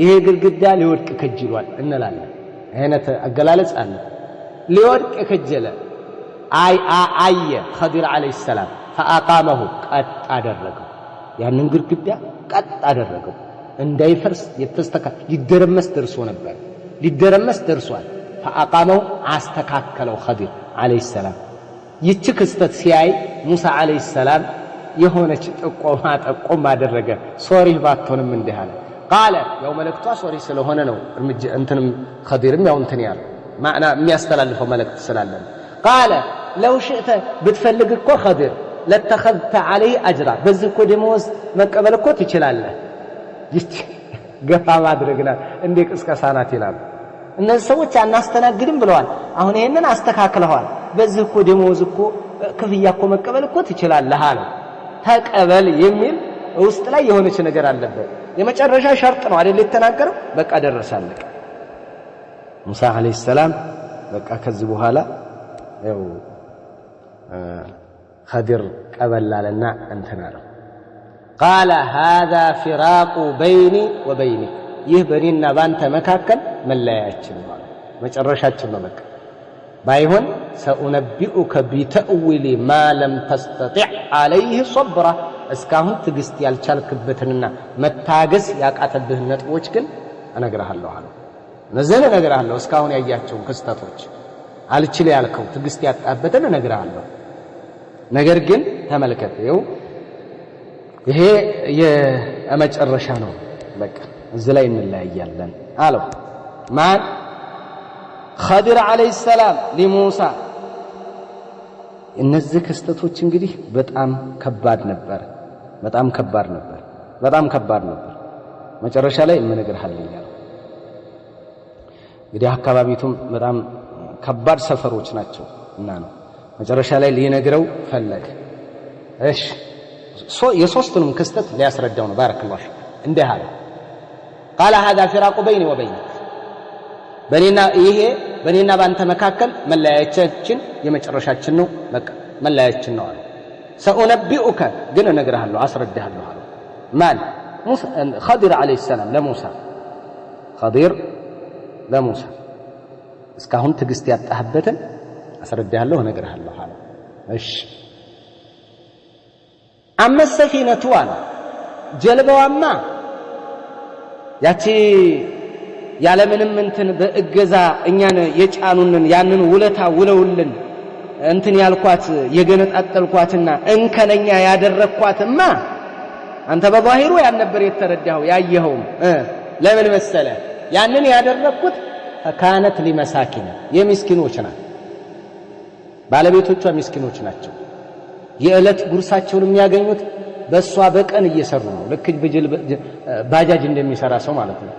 Speaker 1: ይሄ ግርግዳ ሊወድቅ ከጅሏል እንላለን አይነት አገላለጽ አለ ሊወድቅ የከጀለ አየ خضر عليه السلام فاقامه قد አደረገው ያንን ግድግዳ ቀጥ አደረገው እንዳይፈርስ ሊደረመስ ደርሷል فأقامه አስተካከለው ኸዲር አለይሂ ሰላም ይህች ክስተት ሲያይ ሙሳ አለይሂ ሰላም የሆነች ጠቆም አደረገ ሶሪ ባትሆንም እንዲህ አለ قال ያው መልእክቷ ሶሪ ስለሆነ ነው እርምጃ እንትንም ኸዲርም ያው እንትን ያለ ማዕና የሚያስተላልፈው መልእክት ስላለ قال لو شئت بتفلق እኮ ኸዲር لاتخذت عليه اجرا በዚህ እኮ ደሞዝ መቀበል እኮ ትችላለህ ይህች ገፋ ማድረግና እንደ ቅስቀሳናት ይላል እነዚህ ሰዎች አናስተናግድም ብለዋል አሁን ይሄንን አስተካክለዋል በዚህ እኮ ደሞዝ እኮ ክፍያ እኮ መቀበል እኮ ትችላለህ አለ ተቀበል የሚል ውስጥ ላይ የሆነች ነገር አለበት የመጨረሻ ሸርጥ ነው አይደል የተናገረው በቃ ደረሳለህ ሙሳ አለይሂ ሰላም በቃ ከዚህ በኋላ ያው ኸዲር ቀበላለና እንተናለው قال هذا فراق بيني وبينك ይህ በእኔና ባንተ መካከል መለያችን ነው መጨረሻችን ነው በቃ ባይሆን سأنبئك بتأويل ما لم تستطع عليه صبرا እስካሁን ትግስት ያልቻልክበትና መታገስ ያቃተብህ ነጥቦች ግን እነግርሃለሁ አለ ነዘለ እነግርሃለሁ እስካሁን ያያቸው ክስተቶች አልችል ያልከው ትግስት ያጣበትን እነግርሃለሁ ነገር ግን ተመልከት ይሄ የመጨረሻ ነው በቃ እዚህ ላይ እንለያያለን አለው ማን ኸዲር አለይሂ ሰላም ለሙሳ እነዚህ ክስተቶች እንግዲህ በጣም ከባድ ነበር መጨረሻ ላይ እንነግርሃለን ያለው እንግዲህ አካባቢቱም በጣም ከባድ ሰፈሮች ናቸው እና ነው መጨረሻ ላይ ሊነግረው ፈለገ እሺ የሶስቱንም ክስተት ሊያስረዳው ነው ባረከላሁ እንደ ሀለ قال هذا فراق بيني وبينك በኔና ባንተ መካከል መለያየታችን የመጨረሻችን ነው በቃ መለያየታችን ነው አለ سأنبئك ግን እነግርሃለሁ አስረዳሃለሁ አለ ማን ሙሳ ኸዲር አለይሂ ሰላም ለሙሳ እስካሁን ትግስት ያጣህበትን አስረዳሃለሁ እነግርሃለሁ አለ እሺ አመሰፊነቱ አለ ጀልባዋማ ያቺ ያለምንም እንትን በእገዛ እኛን የጫኑንን ያንን ውለታ ውለውልን እንትን ያልኳት የገነጣጠልኳትና እንከነኛ ያደረኳትማ አንተ በባህሩ ያን ነበር የተረዳው ያየኸው ለምን መሰለ ያንን ያደረኩት فكانت لمساكين የምስኪኖች ናት ባለቤቶቿ ምስኪኖች ናቸው የእለት ጉርሳቸውን የሚያገኙት በሷ በቀን እየሰሩ ነው ልክ ባጃጅ እንደሚሰራ ሰው ማለት ነው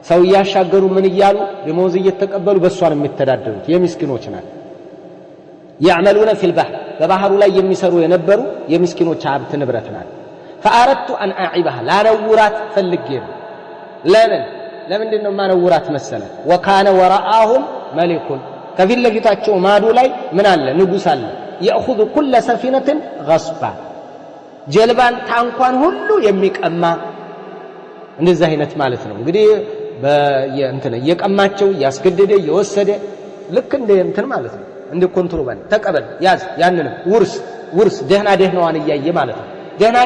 Speaker 1: ሰው ያሻገሩ ምን ይያሉ ደሞዝ እየተቀበሉ በሷ ነው የሚተዳደሩት የምስኪኖች ናት يعملون في البحر በባህሩ ላይ የሚሰሩ የነበሩ የምስኪኖች ሀብት ንብረት ናት فأردت أن أعيبها لا نورات فلقين ለምንድነው ማነውራት መሰለ وكان وراءهم ملك ከፊት ለፊታቸው ማዶ ላይ ምን አለ ንጉስ አለ يأخذ كل سفينة غصبا ጀልባን ታንኳን ሁሉ የሚቀማ እንደዛ አይነት ማለት ነው እንግዲህ በእንትን የቀማቸው ያስገደደ የወሰደ ልክ እንደ እንትን ማለት ነው እንደ ኮንትሮባንድ ተቀበል ያዝ ያንንም ውርስ ደህናውን እያየ ማለት ነው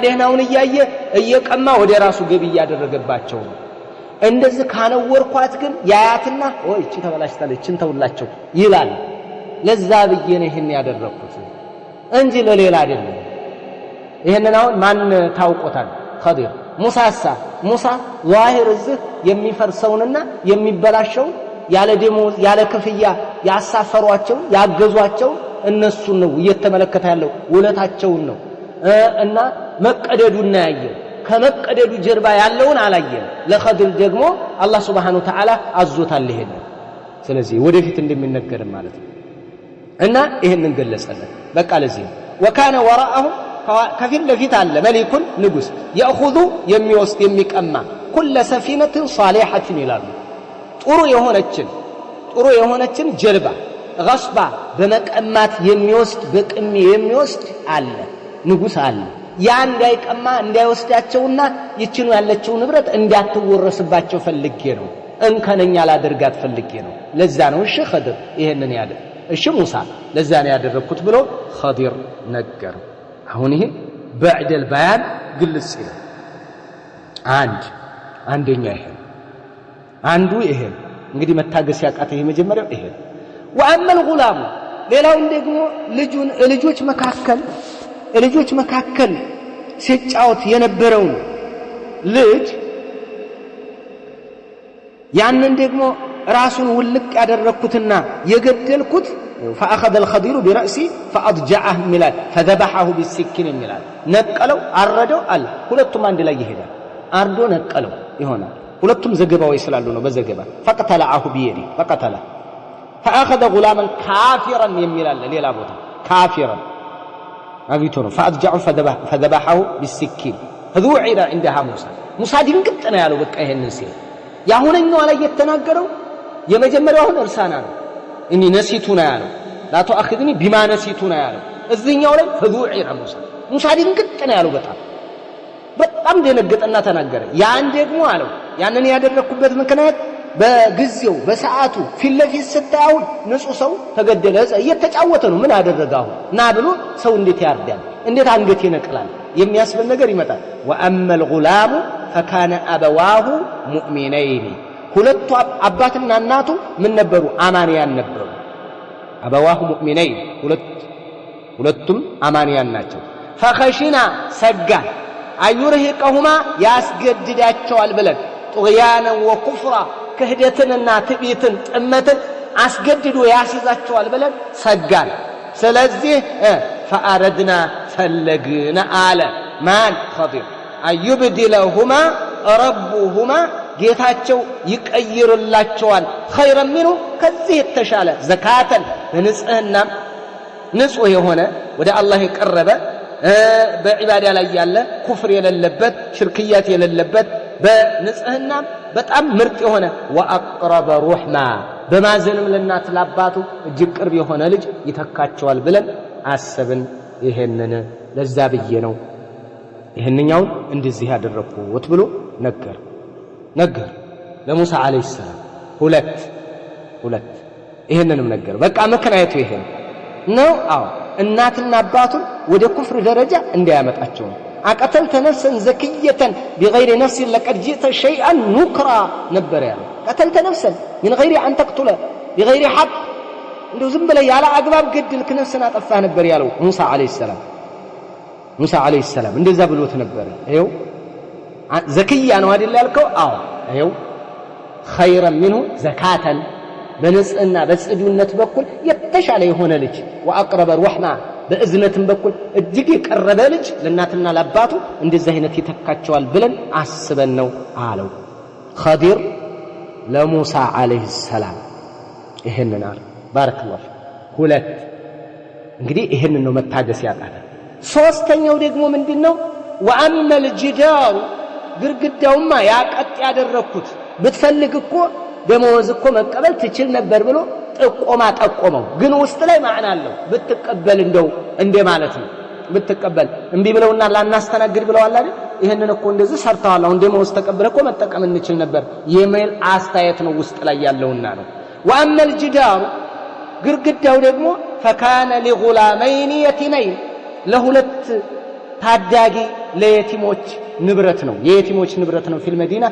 Speaker 1: ደህናውን እያየ እየቀማ ወደ ራሱ ገቢ ያደረገባቸው ነው እንደዚህ ካነወርኳት ግን ያያትና ወይ እቺ ተበላሽታለች እንተውላቸው ይላል ለዛ ብዬ ነው ይሄን ያደረኩት እንጂ ለሌላ አይደለም ይሄንን አሁን ማን ታውቆታል ኸዲር ሙሳ ዛሂር እዚህ የሚፈርሰውንና የሚበላሸው ያለ ደሞዝ ያለ ክፍያ ያሳፈሯቸው ያገዟቸው እነሱ ነው እየተመለከተ ያለው ውለታቸውን ነው እና መቀደዱና ያየው ከመቀደዱ ጀርባ ያለውን አላየም ለኸዲር ደግሞ አላህ Subhanahu Wa Ta'ala አዞታል ይሄን ስለዚህ ወደፊት እንደሚነገር ማለት ነው እና ይሄንን ገለጸለት በቃ ለዚህ وكان وراءهم ከፊት ለፊት አለ መሊኩን ንጉስ ياخذ የሚወስድ የሚቀማ كل سفينة صالحة ይላሉ ጥሩ የሆነችን ጀልባ غصባ በመቀማት የሚወስድ በቅሚ የሚወስድ አለ ንጉስ አለ ያ እንዳይቀማ እንዳይወስዳቸውና ይችኑ ያለችው ንብረት እንዳትወረስባቸው ፈልጌ ነው እንከነኛ ላደርጋት ፈልጌ ነው ለዛ ነው እሺ ኸዲር ይሄንን ያደ እሺ ሙሳ ለዛ ነው ያደረኩት ብሎ ኸዲር ነገር አሁን ይሄ بعد البيان ግልጽ ይላል አንደኛ ይሄ አንዱ ይሄ እንግዲህ መታገስ ያቃተው ይሄ መጀመሪያው ይሄ وأما الغلام ሌላው ደግሞ ልጆች መካከል ሲጫወት የነበረው ልጅ ያንን ደግሞ ራሱን ውልቅ ያደረኩትና የገደልኩት فأخذ الخضير برأسي فأضجعه ملال فذبحه بالسكين ملال نقلوا አረደው አለ ሁለቱም አንድ ላይ ይሄዳል አርዶ ነቀለው ይሆናል ሁለቱም ዘገባው ይስላሉ ነው በዘገባ فقتلعه بيدي فقتله فأخذ غلاما كافرا يملال ሌላ ቦታ كافرا አግኝቶ ነው فأضجعه فذبحه بالسكين فذوعر عندها موسى ድንቅጥ ነው ያለው በቃ ይሄንን ሲል ያሁንኛው ላይ የተናገረው የመጀመሪያው እርሳና ነው እኒ ነሲቱና ያለው لا تؤاخذني بما نسيتنا ያለው እዚህኛው ላይ فذوعر موسى ድንቅጥ ነው ያለው በጣም ደነገጠና ተናገረ ያን ደግሞ አለው ያንን ያደረኩበት ምክንያት በጊዜው በሰዓቱ ፊትለፊት ስታው ንጹህ ሰው ተገደለ እየተጫወተ ነው ምን አደረጋው ና ብሎ ሰው እንዴት ያርዳል እንዴት አንገት ይነቅላል የሚያስብል ነገር ይመጣል وأما الغلام فكان أبواه مؤمنين ሁለቱ አባትና እናቱ ምን ነበሩ አማንያን ነበሩ أبواه مؤمنين ሁለቱም አማንያን ናቸው فخشنا سجا أيرهقهما ያስገድዳቸዋል ብለን طغيانا وكفرا ክህደትንና ትዕቢትን ጥመትን አስገድዶ ያስይዛቸዋል ብለን ሰጋን ስለዚህ فأردنا فلقنا على ማን خضر أيبدلهما ربهما ጌታቸው ይቀይርላቸዋል خيرا منه ከዚህ የተሻለ ዘካተን ንጽህና ንጹህ የሆነ ወደ አላህ የቀረበ በዒባዳ ላይ ያለ ኩፍር የሌለበት ሽርክያት የሌለበት በንጽህና በጣም ምርጥ የሆነ وأقرب رحما በማዘንም ለናት ለአባቱ እጅግ ቅርብ የሆነ ልጅ ይተካቸዋል ብለን አሰብን ይሄንን ለዛ ብዬ ነው ይሄንኛው እንደዚህ ያደረኩት ብሎ ነገር ለሙሳ አለይሂ ሰላም ሁለት ይሄንንም ነገር በቃ ምክንያቱ ይሄ ነው አዎ እናትና አባቱን ወደ ኩፍር ደረጃ እንዲያመጣቸው አቀተልተ ነፍሰን ዘክየተን بغير نفس لقد جئت شيئا نكرا ነበር ያለው ቀተልተ ነፍሰን من غير ان تقتل بغير حق እንደው ዝም ብለ ያለ አግባብ ገድልክ ነፍስን አጠፋህ ነበር ያለው ሙሳ አለይሂ ሰላም እንደዛ ብሎት ነበር ይሄው ዘክያ ነው አይደል ያልከው አዎ ይሄው خيرا منه زكاة በንጽህና በጽዱነት በኩል የተሻለ የሆነ ልጅ وأقرب رحمة በእዝነትም በኩል እጅግ የቀረበ ልጅ ለእናትና ለአባቱ እንደዚህ አይነት ይተካቸዋል ብለን አስበን ነው አለው خضر ለሙሳ አለይሂ ሰላም ይሄንን አለ ባረከላሁ ሁለት እንግዲህ ይሄንን ነው መታገስ ያቃተ ሶስተኛው ደግሞ ምንድነው وأما الجدار ግርግዳውማ ያቀጥ ያደረኩት ብትፈልግ እኮ ደሞዝ እኮ መቀበል ትችል ነበር ብሎ ጠቆመው ግን ውስጥ ላይ ማዕና አለው ብትቀበል እንደው እንደ ማለት ነው ብትቀበል እንቢ ብለውና ላናስተናግድ ብለዋል አይደል ይሄንን እኮ እንደዚህ ሰርተዋል አሁን ደሞዝ ተቀበለ እኮ መጠቀም እንችል ነበር የሚል አስተያየት ነው ውስጥ ላይ ያለውና ነው وأما الجدار ግርግዳው ደግሞ فكان لغلامين يتيمين ለሁለት ታዳጊ ለየቲሞች ንብረት ነው የየቲሞች ንብረት ነው ፊል መዲና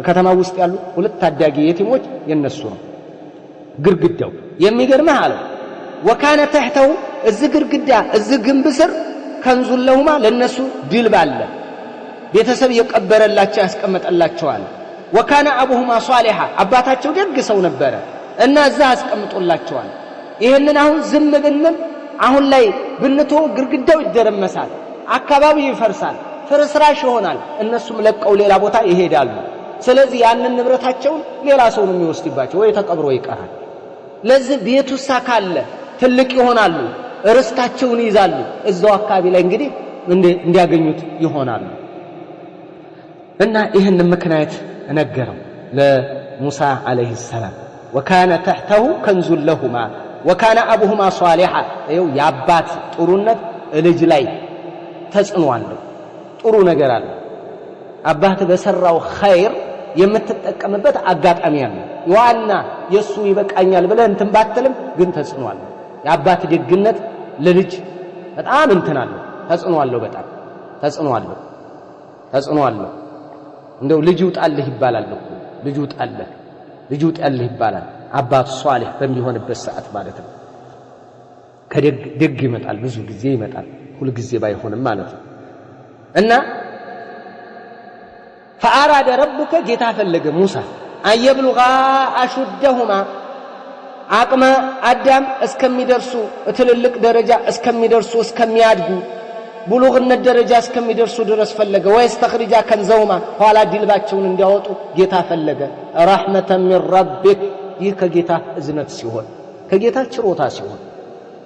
Speaker 1: ከተማው ውስጥ ያሉ ሁለት ታዳጊ የቲሞች የነሱ ነው ግርግዳው የሚገርመህ አለ وكان تحته እዚህ ግርግዳ እዚህ ግንብ ስር ከንዙል ለሁማ ለነሱ ድልብ አለ ቤተሰብ የቀበረላቸው ያስቀመጠላቸዋል وكان ابوهما صالحا አባታቸው ደግ ሰው ነበረ እና እዛ አስቀምጦላቸዋል ይሄንን አሁን ዝም ብንል አሁን ላይ ብንተው ግርግዳው ይደረመሳል አካባቢው ይፈርሳል ፍርስራሽ ይሆናል እነሱም ለቀው ሌላ ቦታ ይሄዳሉ ስለዚህ ያንን ንብረታቸውን ሌላ ሰው ነው የሚወስድባቸው ወይ ተቀብሮ ይቀራል ለዚህ ቤቱሳ ካለ ትልቅ ይሆናሉ ርስታቸውን ይዛሉ እዛው አካባቢ ላይ እንግዲህ እንዲያገኙት ይሆናሉ እና ይሄን ምክንያት ነገረው ለሙሳ አለይሂ ሰላም وكان تحته كنز لهما وكان ابوهما صالحا ይው ያባት ጥሩነት ልጅ ላይ ተጽኗል ጥሩ ነገር አለ አባት በሰራው ኸይር የምትጠቀምበት አጋጣሚ አለ ዋና የሱ ይበቃኛል ብለ እንትን ባትልም ግን ተጽኗል ያባት ደግነት ለልጅ በጣም እንትናል ተጽዕኖ አለው እንደው ልጅ ይውጣልህ ይባላል እኮ ልጅ ይውጣልህ ይባላል አባት ሷሊህ በሚሆንበት ሰዓት ማለት ነው ከደግ ይመጣል ብዙ ጊዜ ይመጣል ሁሉ ጊዜ ባይሆንም ማለት ነው እና فأراد ربك ጌታ ፈለገ ሙሳ አየብሉጋ አሹደሁማ አቅመ አዳም እስከሚደርሱ ትልልቅ ደረጃ እስከሚደርሱ እስከሚያድጉ ብሉግነት ደረጃ እስከሚደርሱ ድረስ ፈለገ ወይስተኽሪጃ ከንዘውማ ኋላ ዲልባቸውን እንዲያወጡ ጌታ ፈለገ ረሕመተን ሚን ረቢክ ይህ ከጌታ እዝነት ሲሆን ከጌታ ችሮታ ሲሆን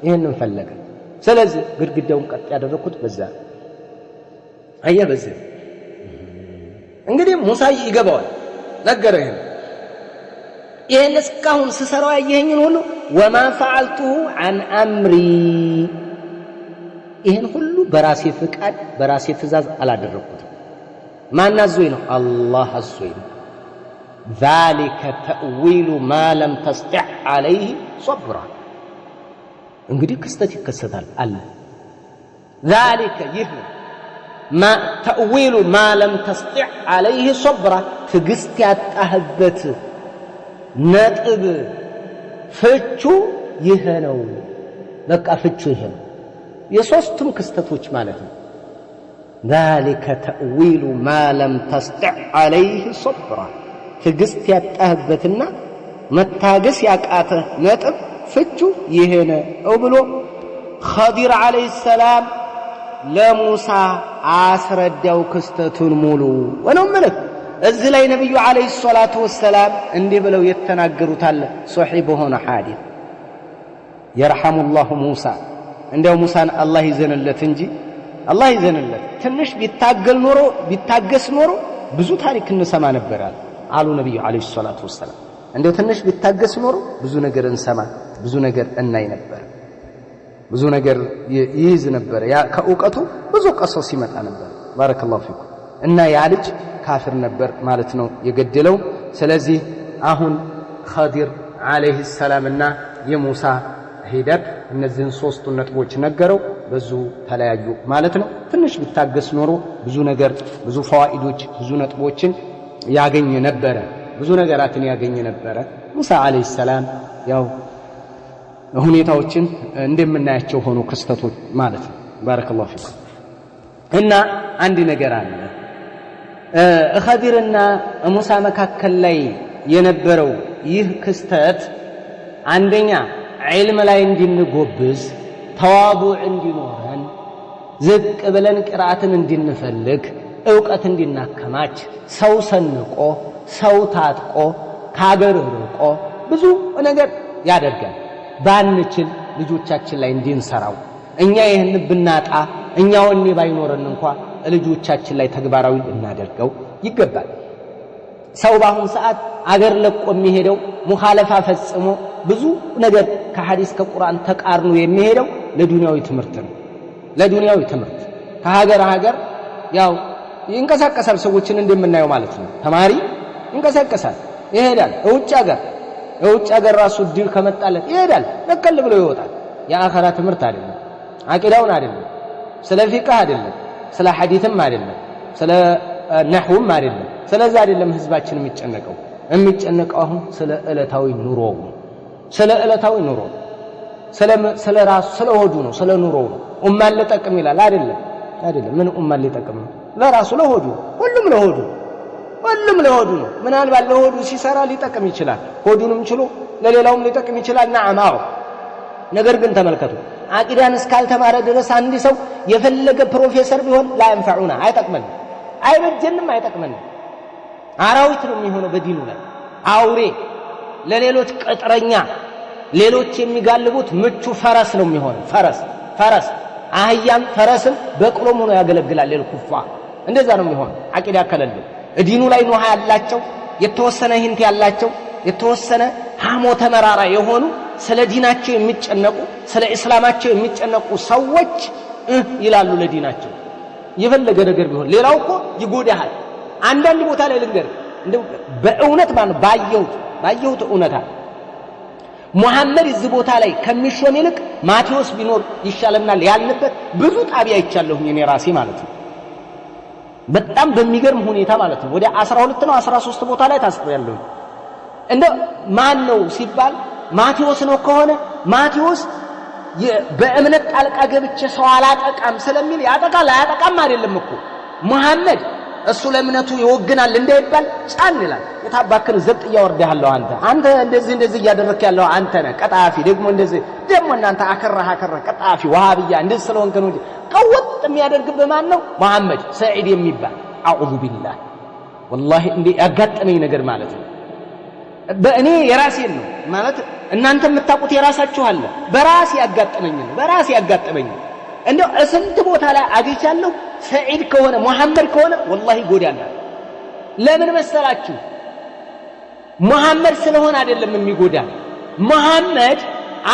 Speaker 1: ይሄንን ፈለገ ስለዚህ ግድግዳውን ቀጥ ያደረኩት በዛ በዚህ እንግዲህ ሙሳ ይገባዋል ነገረኝ ይሄን እስካሁን ስሰራው ያየኸኝን ሁሉ ወማ ፈዓልቱሁ አን አምሪ ይሄን ሁሉ በራሴ ፍቃድ በራሴ ትእዛዝ አላደረኩትም ማን አዞኝ ነው አላህ አዞኝ ነው ذلك تأويل ما لم تستطع عليه صبرا እንግዲህ ክስተት ይከሰታል አለ ذلك ይህ ما تأويل ما لم تستطع عليه صبرا ትግስት ያጣህበት ነጥብ ፍቹ ይሄ ነው በቃ ፍቹ ይሄ ነው የሶስቱም ክስተቶች ማለት ነው ذلك تأويل ما لم تستطع عليه صبرا ትግስት ያጣህበትና መታገስ ያቃተህ ነጥብ ፍቹ ይሄ ነው ብሎ ኸዲር አለይሂ ሰላም ለሙሳ አስረዳው ክስተቱን ሙሉ ወነው ማለት እዚህ ላይ ነብዩ አለይሂ ሰላቱ ወሰለም እንዲህ ብለው የተናገሩት አለ ሶሒህ በሆነ ሐዲስ يرحمالله موسى እንደው ሙሳን አላህ ይዘንለት እንጂ አላህ ይዘንለት ትንሽ ቢታገስ ኖሮ ብዙ ታሪክ እንሰማ ነበር አሉ ነብዩ አለይሂ ሰላቱ ወሰለም እንደው ትንሽ ቢታገስ ኖሮ ብዙ ነገር እንሰማ ብዙ ነገር እናይ ነበር ብዙ ነገር ይይዝ ነበር ያ ከኡቀቱ ብዙ ቀሶስ ይመጣ ነበር ባረከላሁ ፊኩም እና ያ ልጅ ካፍር ነበር ማለት ነው የገደለው ስለዚህ አሁን ኸዲር አለይሂ ሰላምና የሙሳ ሂደት እነዚህን ሶስቱን ነጥቦች ነገረው በዙ ተለያዩ ማለት ነው ትንሽ ቢታገስ ኖሮ ብዙ ነገር ብዙ ፋዋኢዶች ብዙ ነጥቦችን ያገኝ ነበር ብዙ ነገራትን ያገኝ ነበር ሙሳ አለይሂ ሰላም ያው ሁኔታዎችን እንደምናያቸው ሆኖ ክስተቶች ማለት ነው ባረከላሁ ፊኩም እና አንድ ነገር አለ ኸዲርና ሙሳ መካከል ላይ የነበረው ይህ ክስተት አንደኛ ዒልም ላይ እንድንጎብዝ ተዋዱዕ እንዲኖረን ዝቅ ብለን ቅራአትን እንድንፈልግ ዕውቀት እንድናከማች ሰው ሰንቆ ሰው ታጥቆ ካገር ርቆ ብዙ ነገር ያደርጋል ባንችል ልጆቻችን ላይ እንድንሰራው እኛ ይሄን ብናጣ እኛ ወኔ ባይኖረን እንኳን ልጆቻችን ላይ ተግባራዊ እናደርገው ይገባል ሰው ባሁን ሰዓት አገር ለቆ የሚሄደው ሙኻለፋ ፈጽሞ ብዙ ነገር ከሐዲስ ከቁርአን ተቃርኖ የሚሄደው ለዱንያዊ ትምህርት ነው ለዱንያዊ ትምህርት ከሀገር ያው ይንቀሳቀሳል ሰዎችን እንደምናየው ማለት ነው ተማሪ ይንቀሳቀሳል ይሄዳል ውጭ ሀገር ራሱ ድል ከመጣለት ይሄዳል ለቀል ብሎ ይወጣል የአኺራ ትምህርት አይደለም አቂዳውን አይደለም ስለ ፊቅህ አይደለም ስለ ሐዲስም አይደለም ስለ ነህውም አይደለም ስለዛ አይደለም ህዝባችን የሚጨነቀው አሁን ስለ ዕለታዊ ኑሮ ስለ ራሱ ስለ ሆዱ ነው ስለ ኑሮው ነው ኡማን ለጠቅም ይላል አይደለም ምን ኡማን ለጠቅም ለራሱ ለሆዱ ሁሉም ለሆዱ ነው ምናልባት ለሆዱ ሲሰራ ሊጠቅም ይችላል ሆዱንም ችሎ ለሌላውም ሊጠቅም ይችላል ነዓማው ነገር ግን ተመልከቱ አቂዳን እስካልተማረ ድረስ አንድ ሰው የፈለገ ፕሮፌሰር ቢሆን ላይንፈዑና አይጠቅመንም አይበጀንም አይጠቅመንም አራዊት ነው የሚሆነው በዲኑ ላይ አውሬ ለሌሎች ቅጥረኛ ሌሎች የሚጋልቡት ምቹ ፈረስ ነው የሚሆነው ፈረስ አህያም ፈረስም በቅሎም ሆኖ ያገለግላል ለልኩፋ እንደዛ ነው የሚሆነው አቂዳ ከለለ ዲኑ ላይ ነው ያላቸው የተወሰነ ሂንት ያላቸው የተወሰነ ሐሞተ መራራ የሆኑ ስለ ዲናቸው የሚጨነቁ ስለ እስላማቸው የሚጨነቁ ሰዎች ይላሉ ለዲናቸው የፈለገ ነገር ቢሆን ሌላው እኮ ይጎዳሃል አንዳንድ ቦታ ላይ ልንገር እንደው በእውነት ባየሁት እውነታ ሙሐመድ እዚህ ቦታ ላይ ከሚሾም ይልቅ ማቴዎስ ቢኖር ይሻለናል ያልንበት ብዙ ጣቢያ ይቻለሁኝ እኔ ራሴ ማለት ነው። በጣም በሚገርም ሁኔታ ማለት ነው። ወደ 12 ነው 13 ቦታ ላይ ታስሬያለሁ። እንደ ማን ነው ሲባል ማቴዎስ ነው ከሆነ ማቴዎስ በእምነት ጣልቃ ገብቼ ሰው አላጠቃም ስለሚል ያጠቃል አያጠቃም አይደለም እኮ መሐመድ እሱ ለእምነቱ ይወግናል እንዳይባል ጫን ይላል። የታባክን ዘጥ ያወርዳለሁ አንተ እንደዚህ እያደረክ ያለው አንተ ነህ ቀጣፊ ደግሞ እንደዚህ ደግሞ እናንተ አከራህ ቀጣፊ ወሃቢያ እንደዚህ ስለሆንክ ነው እንጂ ቀወጥ የሚያደርግብህ ማን ነው? መሐመድ ሰዒድ የሚባል አዑዙ ቢላህ ወላሂ እንዴ ያጋጠመኝ ነገር ማለት ነው። በእኔ የራሴን ነው ማለት እናንተ የምታውቁት የራሳችሁ አለ። በራሴ ያጋጠመኝ እንደው እስንት ቦታ ላይ አግኝቻለሁ። ሰዒድ ከሆነ መሐመድ ከሆነ ወላሂ ጎዳና ለምን መሰላችሁ? መሐመድ ስለሆነ አይደለም የሚጎዳን። መሐመድ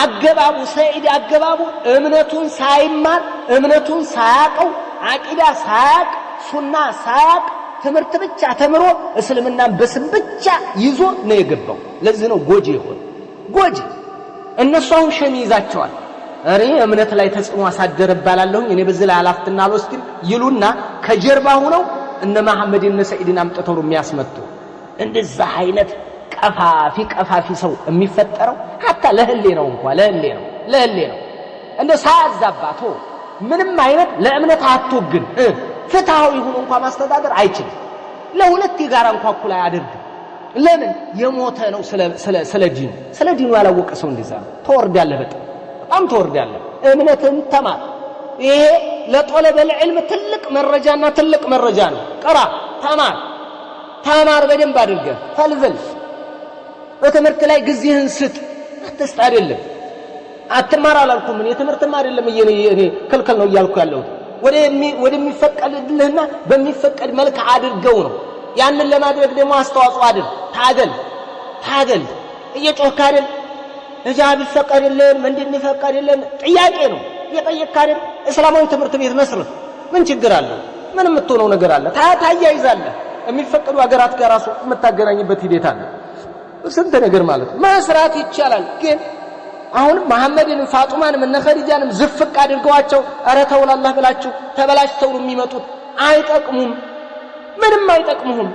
Speaker 1: አገባቡ ሰዒድ አገባቡ እምነቱን ሳይማር እምነቱን ሳያቀው አቂዳ ሳያቅ ሱና ሳያቅ ትምህርት ብቻ ተምሮ እስልምናን በስም ብቻ ይዞ ነው የገባው። ለዚህ ነው ጎጂ ይሆን ጎጂ። እነሱ አሁን ሸሚ ይዛቸዋል። እኔ እምነት ላይ ተጽዕኖ አሳደረ ባላለሁ እኔ በዚህ ላይ አላፍትና አልወስድም ይሉና ከጀርባ ሆነው እነ መሐመድ እነ ሰዒድን አምጥተው ነው የሚያስመጡ። እንደዛ አይነት ቀፋፊ ሰው የሚፈጠረው hatta ለህሌ ነው እንደ ሳያዛባቶ ምንም አይነት ለእምነት አትወግን ፍትሃዊ ሆኖ እንኳን ማስተዳደር አይችልም። ለሁለት ጋራ እንኳን እኩል አያደርግም። ለምን የሞተ ነው ስለ ዲኑ ያላወቀ ሰው እንደዛ ነው። ተወርዳለህ በጣም ተወርዳለህ። እምነትን ተማር። ይሄ ለጦለበ العلم ትልቅ መረጃ ነው። ቅራ ተማር በደንብ አድርገህ ፈልፍል። በትምህርት ላይ ጊዜህን ስጥ። አትስጥ አይደለም አትማር አላልኩም። እኔ ትምህርትም አይደለም እኔ ክልክል ነው እያልኩ ያለሁት ወደሚፈቀድልህና በሚፈቀድ መልክ አድርገው ነው። ያንን ለማድረግ ደግሞ አስተዋጽኦ አድርግ። ታገል እየጮህክ አይደል እጃብ ይፈቀድልን ምንድን ይፈቀድልን ጥያቄ ነው እየጠየቅክ አይደል። እስላማዊ ትምህርት ቤት መስርት ምን ችግር አለው? ምን የምትሆነው ነገር አለ? ታያይዛለህ። የሚፈቀዱ ሀገራት ጋር ራሱ የምታገናኝበት ሂደት አለ። ስንት ነገር ማለት መስራት ይቻላል። ግን አሁን መሐመድን ፋጡማን እነ ኸዲጃንም ዝፍቅ አድርገዋቸው ኧረ ተው ለአላህ ብላችሁ ተበላሽተው የሚመጡት አይጠቅሙም። ምንም አይጠቅሙም።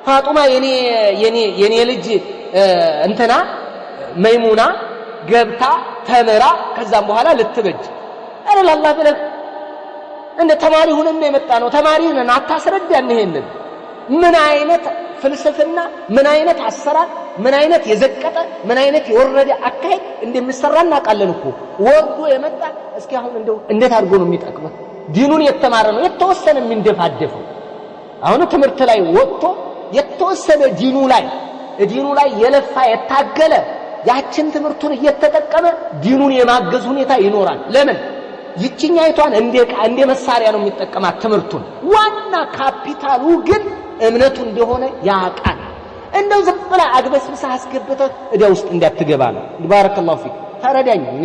Speaker 1: ፋጡማ የኔ ልጅ እንትና መይሙና ገብታ ተመራ ከዛም በኋላ ልትበጅ ኧረ ለአላህ ብለህ እንደ ተማሪ ሆነን የመጣ ነው። ተማሪን አታስረዳን። ይሄንን ምን አይነት ፍልስፍና ምን አይነት አሰራር ምን አይነት የዘቀጠ ምን አይነት የወረደ አካሄድ እንደሚሰራ እናውቃለን እኮ። ወርዶ የመጣ እስኪ አሁን እንደው እንዴት አድርጎ ነው የሚጠቅመው? ዲኑን የተማረ ነው የተወሰነ የሚንደፋደፈው። አሁን ትምህርት ላይ ወጥቶ የተወሰነ ዲኑ ላይ የለፋ የታገለ ያችን ትምህርቱን እየተጠቀመ ዲኑን የማገዝ ሁኔታ ይኖራል። ለምን ይችኛይቷን እንደ መሳሪያ ነው የሚጠቀማት ትምህርቱን። ዋና ካፒታሉ ግን እምነቱ እንደሆነ ያውቃል። እንደው ዝም ብላ አግበስብሳ አስገብተህ እዳ ውስጥ እንዳትገባ ነው። ባረከላሁ ፊክ ተረዳኝ። እኔ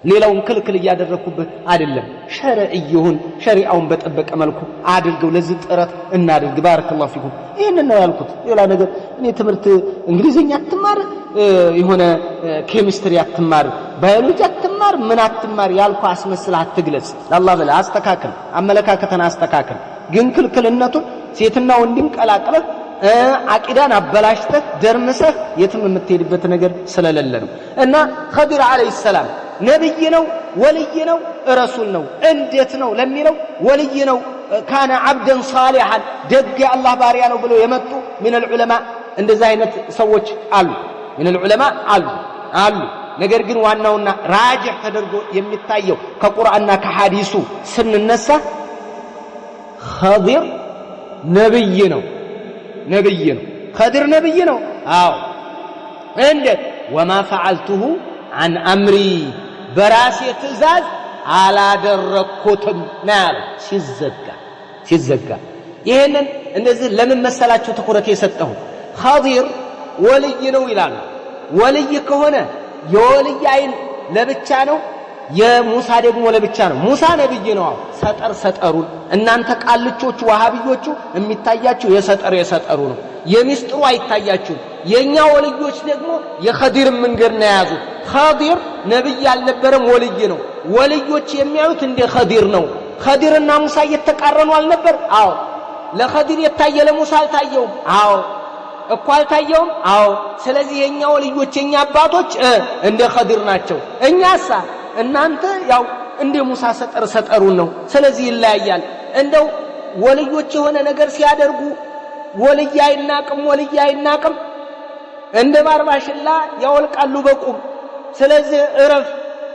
Speaker 1: ሌላውን ክልክል እያደረኩበት አይደለም። ሸርዒውን ሸሪዓውን በጠበቀ መልኩ አድርገው ለዚህ ጥረት እናድርግ። ባረከላሁ ፊኩም ይሄንን ነው ያልኩት። ሌላ ነገር እኔ ትምህርት እንግሊዝኛ አትማር የሆነ ኬሚስትሪ አትማር ባዮሎጂ አትማር ምን አትማር ያልኩ አስመስለህ አትግለጽ። ለአላህ ብለህ አስተካክል፣ አመለካከተን አስተካክል። ግን ክልክልነቱን ሴትና ወንድን ቀላቅለህ አቂዳን አበላሽተህ ደርምሰህ የትም የምትሄድበት ነገር ስለሌለ ነው። እና ኸዲር አለይሂ ሰላም ነብይ ነው ወልይ ነው ረሱል ነው። እንዴት ነው ለሚለው ወልይ ነው። ካነ አብደን ሷሊሐን ደግ የአላህ ባሪያ ነው ብለው የመጡ ምን العلماء እንደዛ አይነት ሰዎች አሉ። ምን العلماء አሉ። ነገር ግን ዋናውና ራጅህ ተደርጎ የሚታየው ከቁርአንና ከሐዲሱ ስንነሳ ኸዲር ነብይ ነው። ኸዲር ነብይ ነው። አዎ እንዴት ወማ ፈዓልቱሁ عن أمري በራሴ ትእዛዝ አላደረኩትም ነው ሲዘጋ። ይሄንን እንደዚህ ለምን መሰላችሁ ትኩረት የሰጠው? ኸዲር ወልይ ነው ይላሉ። ወልይ ከሆነ የወልይ አይን ለብቻ ነው፣ የሙሳ ደግሞ ለብቻ ነው። ሙሳ ነብይ ነው። ሰጠሩን እናንተ ቃልቾቹ ዋሃብዮቹ የሚታያችሁ የሰጠሩ ነው። የሚስጥሩ አይታያችሁም። የኛ ወልዮች ደግሞ የኸዲር መንገድ ነው ያዙት ኸዲር ነብይ ያልነበረም ወልይ ነው ወልዮች የሚያዩት እንደ ኸዲር ነው ኸዲርና ሙሳ እየተቃረኑ አልነበር አዎ ለኸዲር የታየ ለሙሳ አልታየውም አዎ እኮ አልታየውም አዎ ስለዚህ የኛ ወልዮች የኛ አባቶች እንደ ኸዲር ናቸው እኛሳ እናንተ ያው እንደ ሙሳ ሰጠሩን ነው ስለዚህ ይለያያል እንደው ወልዮች የሆነ ነገር ሲያደርጉ ወልይ አይናቅም እንደ ባርባሽላ ያወልቃሉ በቁም ስለዚህ እረፍ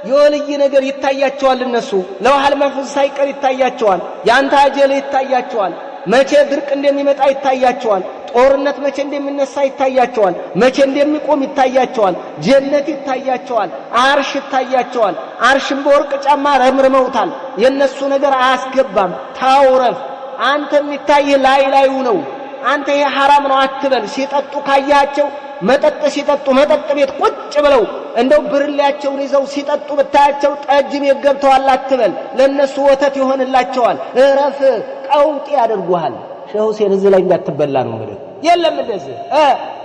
Speaker 1: የወልይ ነገር ይታያቸዋል እነሱ ለውሃል መፍዝ ሳይቀር ይታያቸዋል ያንተ አጀለ ይታያቸዋል መቼ ድርቅ እንደሚመጣ ይታያቸዋል ጦርነት መቼ እንደሚነሳ ይታያቸዋል መቼ እንደሚቆም ይታያቸዋል ጀነት ይታያቸዋል አርሽ ይታያቸዋል አርሽን በወርቅ ጫማ ረምርመውታል የነሱ ነገር አያስገባም ታውረፍ አንተ የሚታይ ላይላዩ ነው አንተ ይሄ حرام ነው አትበል ሲጠጡ ካያቸው መጠጥ ሲጠጡ መጠጥ ቤት ቁጭ ብለው እንደው ብርላቸውን ይዘው ሲጠጡ ብታያቸው ጠጅ ቤት ገብተዋል አትበል ለነሱ ወተት ይሆንላቸዋል እረፍ ቀውጢ ያደርጉሃል ሼህ ሁሴን እዚህ ላይ እንዳትበላ ነው ማለት የለም እንደዚህ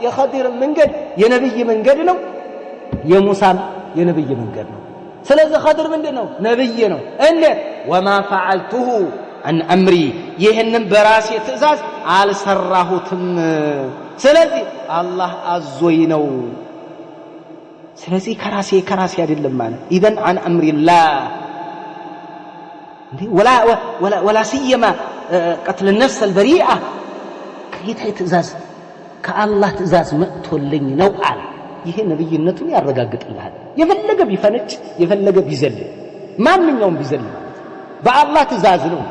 Speaker 1: የኸዲር መንገድ የነብይ መንገድ ነው የሙሳም የነብይ መንገድ ነው ስለዚህ ኸዲር ምንድነው ነብይ ነው እንዴት وما فعلته عن امري ይሄንን በራሴ ትእዛዝ አልሰራሁትም ስለዚህ አላህ አዞይ ነው ስለዚህ ከራሴ አይደለም ማለት اذا عن امر الله ولا سيما قتل النفس البريئه ከጌታ ትእዛዝ ከአላህ ትእዛዝ መጥቶልኝ ነው አለ ይሄ ነብይነቱን ያረጋግጥልሃል የፈለገ ቢፈነጭ የፈለገ ቢዘል ማንኛውም ቢዘል በአላህ ትእዛዝ ነው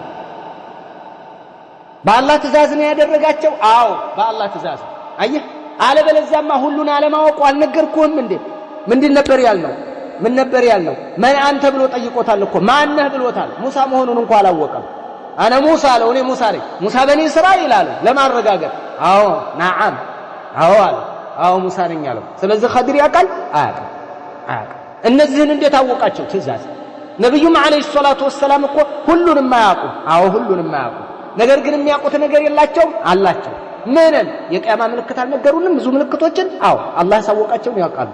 Speaker 1: በአላህ ትእዛዝ ነው ያደረጋቸው አዎ በአላህ ትእዛዝ አየህ አለበለዚያማ ሁሉን አለማወቁ አልነገርኩህም እንዴ ምንድን ነበር ያልነው ምን ነበር ያልነው ማን አንተ ብሎ ጠይቆታል እኮ ማነህ ብሎታል ሙሳ መሆኑን እንኳን አላወቀም انا موسى አለው እኔ ሙሳ ነኝ ሙሳ በኒ እስራኤል አለ ለማረጋገጥ አዎ نعم አዎ ሙሳ ነኝ አለው ስለዚህ ኸዲር ያቃል አያውቅም እነዚህን እንዴት አወቃቸው ትእዛዝ ነብዩም አለይሂ ሰላቱ ወሰለም እኮ ሁሉንም አያውቁ አዎ ሁሉንም አያውቁ ነገር ግን የሚያውቁት ነገር የላቸውም አላቸው ምንን የቂያማ ምልክት አልነገሩንም ብዙ ምልክቶችን አዎ አላህ ያሳወቃቸው ያውቃሉ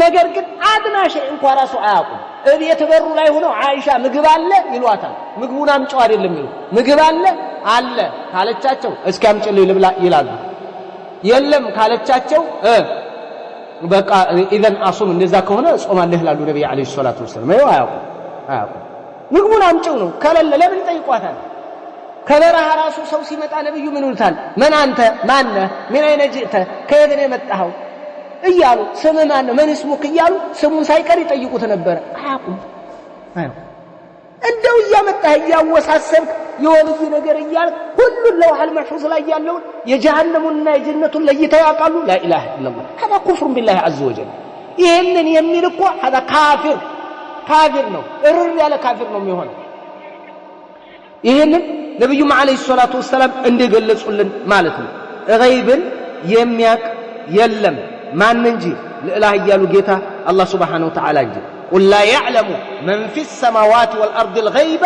Speaker 1: ነገር ግን አድናሽ እንኳን ራሱ አያውቁም እቤት በሩ ላይ ሆነው አይሻ ምግብ አለ ይሏታል ምግቡን አምጪው አይደለም ይሉ ምግብ አለ ካለቻቸው እስኪ አምጪልኝ ልብላ ይላሉ የለም ካለቻቸው በቃ ኢዘን አሱም እንደዛ ከሆነ ጾማለህ ይላሉ ነብዩ አለይሂ ሰላቱ ወሰለም አያውቁም ምግቡን አምጪው ነው ከለለ ለምን ጠይቋታል ከበረሃ ራሱ ሰው ሲመጣ ነብዩ ምን ይሉታል ማን አንተ ማነህ ምን አይነት ጅእተ ከየት ነው የመጣኸው እያሉ ስምህ ማን ነው ምን እስሙክ እያሉ ስሙን ሳይቀር ይጠይቁት ነበር አያውቁም እንደው እያመጣህ እያወሳሰብክ የወልይ ነገር እያል ሁሉ ለውሃል መሕፉዝ ላይ ያለው የጀሃነሙና የጀነቱን ለይተው ያውቃሉ ላ ኢላሃ ኢላላህ هذا كفر بالله عز وجل ይሄንን የሚል እኮ هذا ካፊር ነው እርር ያለ ካፊር ነው የሚሆነው ይሄንን ነብዩ አለይሂ ሰላቱ ወሰለም እንደገለጹልን ማለት ነው ገይብን የሚያቅ የለም ማን እንጂ ለኢላህ ያሉ ጌታ አላህ Subhanahu Wa Ta'ala እንጂ قل لا يعلم من في السماوات والارض الغيب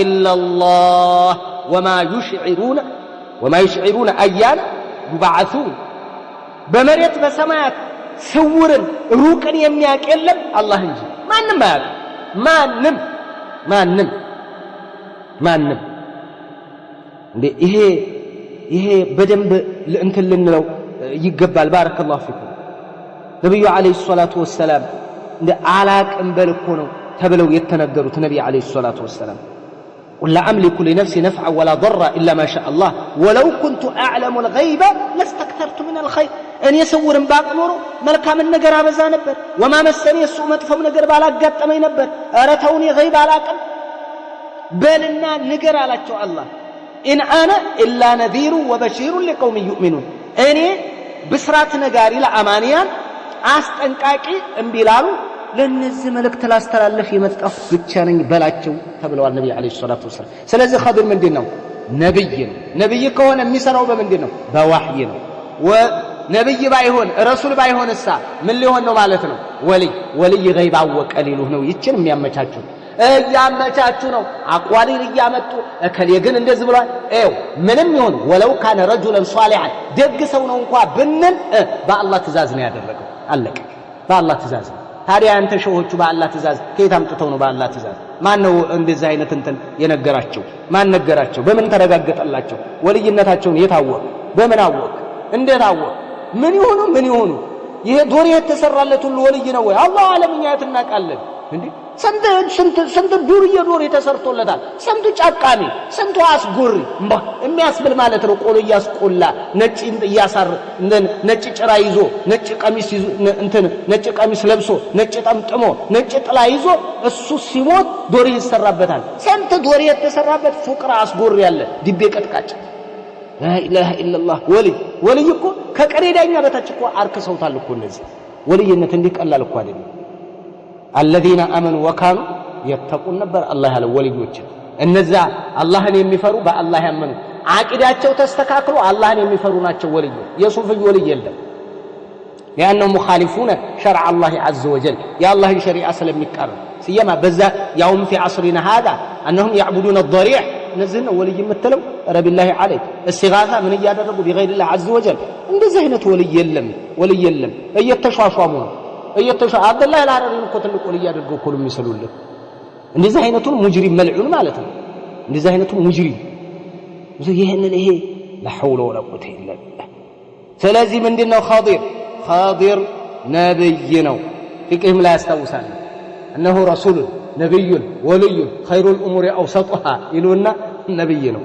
Speaker 1: الا الله وما يشعرون ايان يبعثون በመሬት በሰማያት ስውርን ሩቅን የሚያቅ የለም አላህ እንጂ ማንም አያውቅ ማንም እንዴ ይሄ በደንብ እንትን ልንለው ይገባል ባረከላሁ ፊኩም ነብዩ አለይሂ ሰላቱ ወሰለም እንደ አላቅም በልኮ ነው ተብለው የተነገሩት ነብዩ አለይሂ ሰላቱ ወሰለም ولا املك لنفسي نفعا ولا ضرا الا ما شاء الله ولو كنت اعلم الغيب لاستكثرت من الخير ان يسورن باق نورو መልካምን ነገር አበዛ ነበር وما مسني السوء መጥፎም ነገር ባላጋጠመኝ ነበር አረተውኒ غيب አላቅም በልና ንገር አላቸው አላህ ان انا الا نذير وبشير لقوم يؤمنون እኔ ብስራት ነጋሪ ለአማንያን አስጠንቃቂ እንቢላሉ ለነዚህ መልእክት ላስተላልፍ የመጣሁ ብቻ ነኝ በላቸው ተብለዋል ነብዩ አለይሂ ሰላቱ ወሰለም ስለዚህ ኸዲር ምንድነው ነብይ ከሆነ የሚሰራው በምንድነው በዋህይ ነው ወነብይ ባይሆን ረሱል ባይሆንሳ ምን ሊሆን ነው ማለት ነው ወልይ ገይብ አወቀ ሊሉህ ነው ይችን የሚያመቻቹት ያመቻቹ ነው አቋሊል ያመጡ እከሌ ግን እንደዚህ ብሏል ምንም ይሁን ወለው ካነ ረጁላን ሷሊሐን ደግ ሰው ነው እንኳን ብንል በአላህ ትእዛዝ ነው ያደረገው አለቀ በአላህ ትእዛዝ ታዲያ አንተ ሸሆቹ በአላህ ትእዛዝ ከየት አምጥተው ነው በአላህ ትእዛዝ ማን ነው እንደዚህ አይነት እንትን የነገራቸው ማን ነገራቸው በምን ተረጋገጠላቸው ወልይነታቸውን የታወቀ በምን አወቀ እንዴት አወቀ ምን ይሆኑ ይሄ ዶር የተሰራለት ሁሉ ወልይ ነው ወይ አላህ ዓለምኛ ያተናቃለን እንዴ ስንት ዱርዬ ዶር የተሰርቶለታል ስንት ጫቃሚ ስንት አስጎሪ የሚያስብል ማለት ነው ቆሎ ያስቆላ ነጭ ያሳር ነጭ ጭራ ይዞ ነጭ ቀሚስ ይዞ እንትን ነጭ ቀሚስ ለብሶ ነጭ ጠምጥሞ ነጭ ጥላ ይዞ እሱ ሲሞት ዶር ይሰራበታል ስንት ዶር የተሰራበት ፉቅራ አስጎሪ ያለ ዲቤ ቀጥቃጭ لا اله الا الله ወልይ እኮ ከቀሬዳኛ በታች እኮ አርክሰውታል እኮ እነዚህ ወልይነት እንዲቀላል እኮ አይደለም الذين امنوا وكانوا يتقون ነበር አላህ ያለው ወልዮች እነዛ አላህን የሚፈሩ በአላህ ያመኑ አቂዳቸው ተስተካክሎ አላህን የሚፈሩ ናቸው ወልዮች የሱፍይ ወልይ የለም لانهم مخالفون شرع الله عز وجل يا الله شريعه ስለሚቃረን ሲያማ በዛ ያውም في عصرنا هذا انهم يعبدون الضريح ነዝነ ወልይ የምትለው ረቢላሂ አለይ استغاثه ምን ያደረጉ بغير الله عز وجل እንደዚህ አይነት ወልይ የለም እየተሿሿሙ ነው አብዱላህ አልሐረሪን እኮ ትልቁ ወልይ ያደርገው እኮ የሚሰሉለት እንደዚህ አይነቱን ሙጅሪም መልዑን ማለት ነው እንደዚህ አይነቱን ሙጅሪም ይሄንን ይሄ لا حول ولا قوه الا بالله ስለዚህ ምንድነው ኻዲር ነብይ ነው ፍቅህም ላይ ያስታውሳል انه رسول نبي ولي خير الامور اوسطها ይሉና ነብይ ነው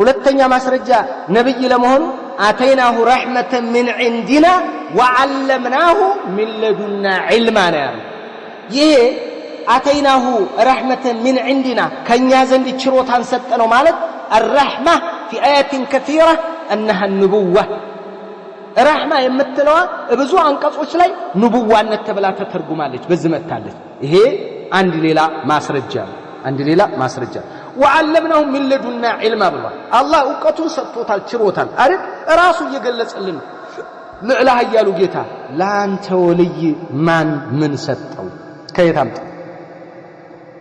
Speaker 1: ሁለተኛ ማስረጃ ነብይ ለመሆኑ አተይናሁ ረህመተን من عندنا وعلمناه من لدنا علما ይሄ አተይናሁ ረህመተን من عندنا ከኛ ዘንድ ችሮታን ሰጠነው ማለት الرحمه في ايات كثيره انها النبوه ረህማ የምትለዋ ብዙ አንቀጾች ላይ ንቡዋነት ተብላ ተተርጉማለች በዚህ መጣለች ይሄ አንድ ሌላ ማስረጃ وعلمناه من لدنا علما بالله الله እውቀቱን ሰጥቶታል ችሮታል አይደል ራሱ እየገለጸልን ልዕላህ ያሉ ጌታ ላንተ ወልይ ማን ምን ሰጠው ከየታምጣ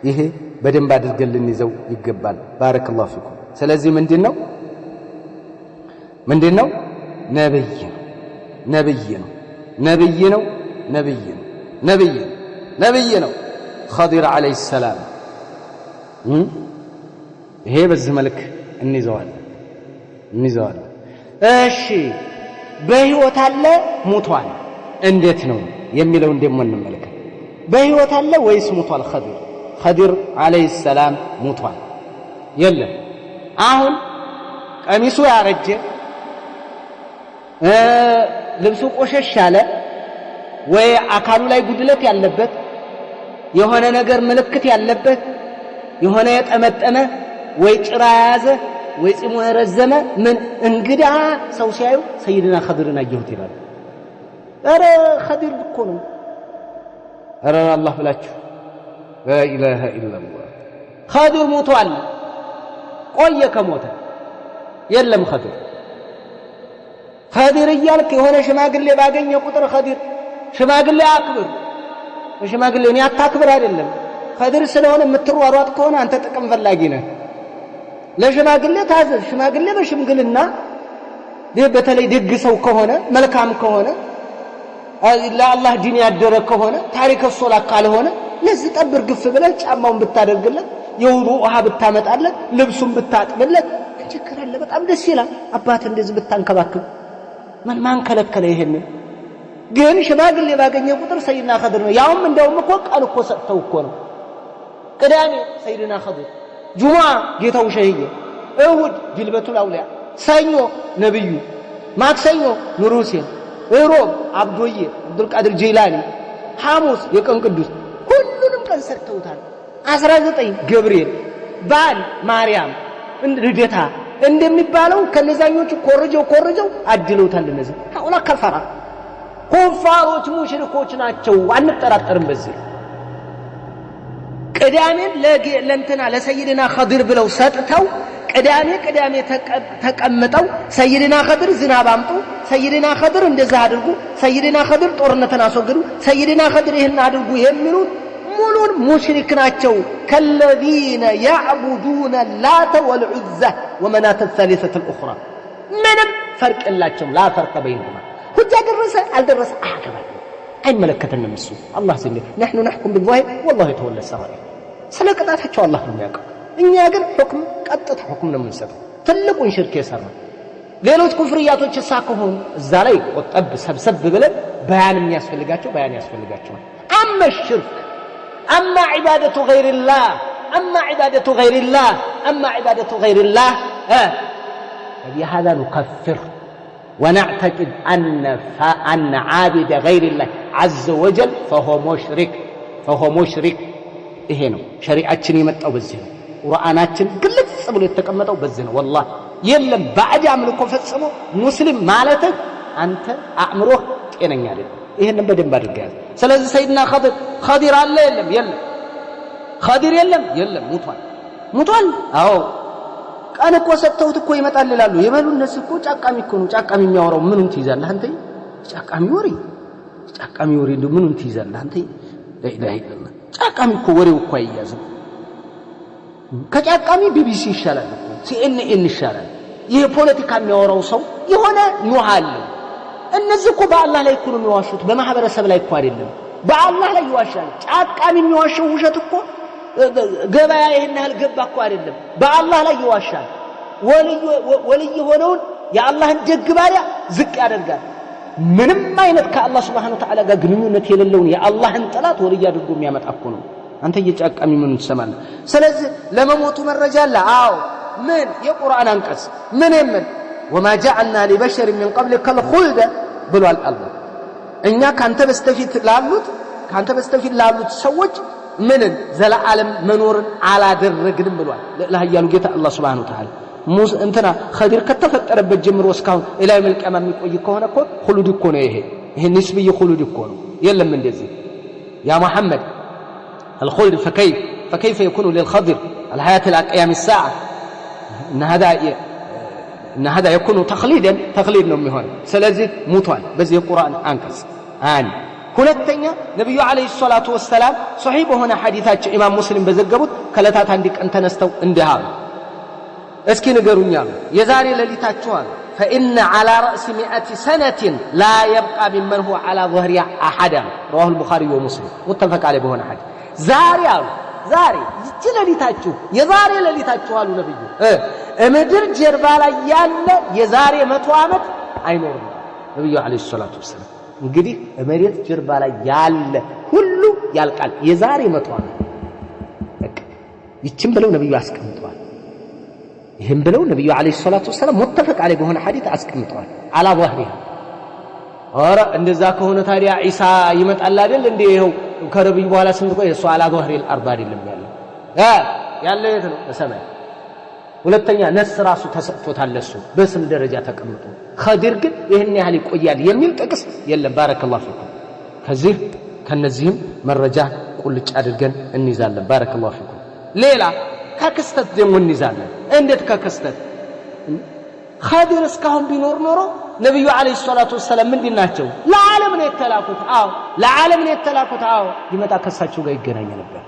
Speaker 1: ይሄ በደንብ አድርገን ይዘው ይገባል ባረከላሁ ፊኩም ስለዚህ ምንድነው ነብይ ነው ኸዲር አለይሂ ሰላም ይሄ በዚህ መልክ እንይዘዋለን እሺ በህይወት አለ ሞቷል እንዴት ነው የሚለው እንደምን እንመለከት በህይወት አለ ወይስ ሞቷል ኸዲር አለይሂ ሰላም ሞቷል የለም አሁን ቀሚሱ ያረጀ ልብሱ ቆሸሽ ያለ ወይ አካሉ ላይ ጉድለት ያለበት የሆነ ነገር ምልክት ያለበት የሆነ የጠመጠመ ወይ ጭራ ያዘ ወይ ጺሙ የረዘመ ምን እንግዳ ሰው ሲያዩ ሰይድና ኸዲርን አየሁት ይላል ኧረ ኸዲር እኮ ነው ኧረ አላህ ብላችሁ لا اله الا الله ኸዲር ሞቷል ቆየ ከሞተ የለም ኸዲር እያልክ የሆነ ሽማግሌ ባገኘ ቁጥር ኸዲር ሽማግሌ አክብር ሽማግሌ እኔ አታክብር አይደለም ኸዲር ስለሆነ የምትሯሯጥ ከሆነ አንተ ጥቅም ፈላጊ ነህ ለሽማግሌ ታዘዝ ሽማግሌ በሽምግልና በተለይ ደግ ሰው ከሆነ መልካም ከሆነ ለአላህ ዲን ያደረ ከሆነ ታሪክ ሶላ ካልሆነ ለዚህ ጠብር ግፍ ብለህ ጫማውን ብታደርግለት የውዱ ውሃ ብታመጣለት ልብሱን ብታጥብለት ችግር በጣም ደስ ይላል አባት እንደዚህ ብታንከባክብ ማን ከለከለ ይሄን ግን ሽማግሌ ባገኘ ቁጥር ሰይድና ኸዲር ነው ያውም እንደውም እኮ ቃል እኮ ሰጥተው እኮ ነው ቅዳሜ ሰይድና ኸዲር ጁሙዓ ጌታው ሸህየ እሁድ ጅልበቱል አውሊያ ሰኞ ነብዩ ማክሰኞ ኑር ሁሴን ሮብ አብዱዬ አብዱል ቃድር ጂላኒ ሐሙስ የቀን ቅዱስ ሁሉንም ቀን ሰጥተውታል 19 ገብርኤል ባል ማርያም ልደታ እንደሚባለው ከነዛኞቹ ኮርጀው አድለውታል እነዚህ አውላ ከፈራ ኩፋሮች ሙሽሪኮች ናቸው አንጠራጠርም በዚህ ቅዳሜን ለእንትና ለሰይድና ኸዲር ብለው ሰጥተው ቅዳሜ ተቀምጠው ሰይድና ኸድር ዝናብ አምጡ ሰይድና ኸድር እንደዛ አድርጉ ሰይድና ኸድር ጦርነትን አስወግዱ ሰይድና ኸድር ይሄን አድርጉ የሚሉ ሙሉን ሙሽሪክ ናቸው ከለዚነ ያዕቡዱነ ላተ ወልዑዛ ወመናተ الثالثة الأخرى ምንም ፈርቅ የላቸውም ላ ፈርቀ በይነሁማ ሁጃ ደረሰ አልደረሰ አያገባም አይመለከተንም እሱ አላህ ዘንድ نحن نحكم بالظاهر والله يتولى السرائر ስለ ቅጣታቸው አላህ ነው የሚያውቀው እኛ ግን ሁክም ቀጥታ ሁክም ነው የምንሰጠው ትልቁን ሽርክ የሰራ ሌሎች ኩፍርያቶች ሳከሆኑ እዛ ላይ ቆጠብ ሰብሰብ ብለን በያን የሚያስፈልጋቸው በያን ያስፈልጋቸዋል አማ الشرك اما عباده غير الله اما عباده غير الله بهذا نكفر ونعتقد ان عابد غير الله عز وجل فهو مشرك ይሄ ነው ሸሪዓችን የመጣው በዚህ ነው ቁርአናችን ግልጽ ብሎ የተቀመጠው በዚህ ነው والله የለም ባዕድ አምልኮ ፈጽሞ ሙስሊም ማለት አንተ አእምሮ ጤነኛ አይደለም ይሄንን በደንብ አድርገህ ስለዚህ ሰይድና ኸዲር አለ የለም ኸዲር የለም ሙቷል አዎ ቀን እኮ ሰጥተውት እኮ ይመጣል ይላሉ የበሉ እነሱ እኮ ጫቃሚ እኮ ነው ጫቃሚ የሚያወራው ምኑን ትይዛለህ አንተ ጫቃሚ ወሬ እንደው ምኑን ትይዛለህ አንተ لا اله الا الله ጫቃሚ እኮ ወሬው እኮ አይያዝም ከጫቃሚ ቢቢሲ ይሻላል እኮ ሲኤንኤን ይሻላል ይሄ ፖለቲካ የሚያወራው ሰው የሆነ ኑሃል እነዚህ እኮ በአላህ ላይ እኮ ነው የሚዋሹት በማህበረሰብ ላይ እኮ አይደለም በአላህ ላይ ይዋሻል ጫቃሚ የሚዋሸው ውሸት እኮ ገበያ ይሄን ያህል ገባ እኮ አይደለም በአላህ ላይ ይዋሻል ወልይ ሆነውን የአላህን ደግ ባሪያ ዝቅ ያደርጋል ምንም አይነት ከአላህ Subhanahu Wa Ta'ala ጋር ግንኙነት የሌለውን የአላህን ጠላት ወልይ አድርጎ የሚያመጣ እኮ ነው አንተ እየጫቃሚ ምን ትሰማለህ ስለዚህ ለመሞቱ መረጃ አለ አዎ ምን የቁርአን አንቀጽ ምን የምን وما جعلنا لبشر من قبلك الخلد ብሏል አላህ እኛ ካንተ በስተፊት ላሉት ሰዎች ምን ዘላለም መኖርን አላደረግንም ብሏል ለሀያሉ ጌታ አላህ Subhanahu Wa Ta'ala እንትና ኸዲር ከተፈጠረበት ጀምሮ እስካሁን ኢላም القيامه የሚቆይ ከሆነ እኮ ኹሉድ እኮ ነው ይሄ ንስብይ ኹሉድ እኮ ነው የለም እንደዚህ ያ መሐመድ الخلد فكيف يكون للخضر الحياه الى قيام الساعه ان هذا يكون تخليد ነው የሚሆነው ስለዚህ ሙቷል በዚህ የቁርአን አንቀጽ ሁለተኛ ነብዩ አለይሂ ሰላቱ ወሰለም ሷሂህ በሆነ ሐዲታቸው ኢማም ሙስሊም በዘገቡት ከለታት አንድ ቀን ተነስተው እንዲሃሉ እስኪ ንገሩኛል የዛሬ ሌሊታችሁ አለ فإن على رأس 100 سنة لا يبقى ممن هو على ظهر أحد رواه البخاري ومسلم متفق عليه بهنا حديث ዛሬ ይቺ ሌሊታችሁ የዛሬ ሌሊታችሁ አሉ ነብዩ ምድር ጀርባ ላይ ያለ የዛሬ 100 ዓመት አይኖርም ነብዩ አለይሂ ሰላቱ ወሰለም እንግዲህ መሬት ጀርባ ላይ ያለ ሁሉ ያልቃል የዛሬ 100 ዓመት ይቺን ብለው ነብዩ አስቀምጠዋል ይሄን ብለው ነብዩ አለይሂ ሰላቱ ወሰለም ሙተፈቅ عليه በሆነ ሐዲስ አስቀምጠዋል አላ ظهرها ኧረ እንደዛ ከሆነ ታዲያ ኢሳ ይመጣል አይደል እንዴ ይሄው ከነብዩ በኋላ ስንት ቆይ እሱ አላ ظهر الارض አይደለም ያለው የት ነው በሰማይ ሁለተኛ ነስ ራሱ ተሰጥቶታል ለሱ በስም ደረጃ ተቀምጦ ኸዲር ግን ይሄን ያህል ይቆያል የሚል ጥቅስ የለም ባረከላሁ ፊኩም ከነዚህም መረጃ ቁልጭ አድርገን እንይዛለን ባረከላሁ ፊኩም ሌላ ከክስተት ደግሞ እንይዛለን እንዴት ከክስተት ኸዲር እስካሁን ቢኖር ኖሮ ነብዩ አለይሂ ሰላቱ ወሰለም ምንድናቸው ለዓለም ነው የተላኩት ይመጣ ከሳቸው ጋር ይገናኝ ነበር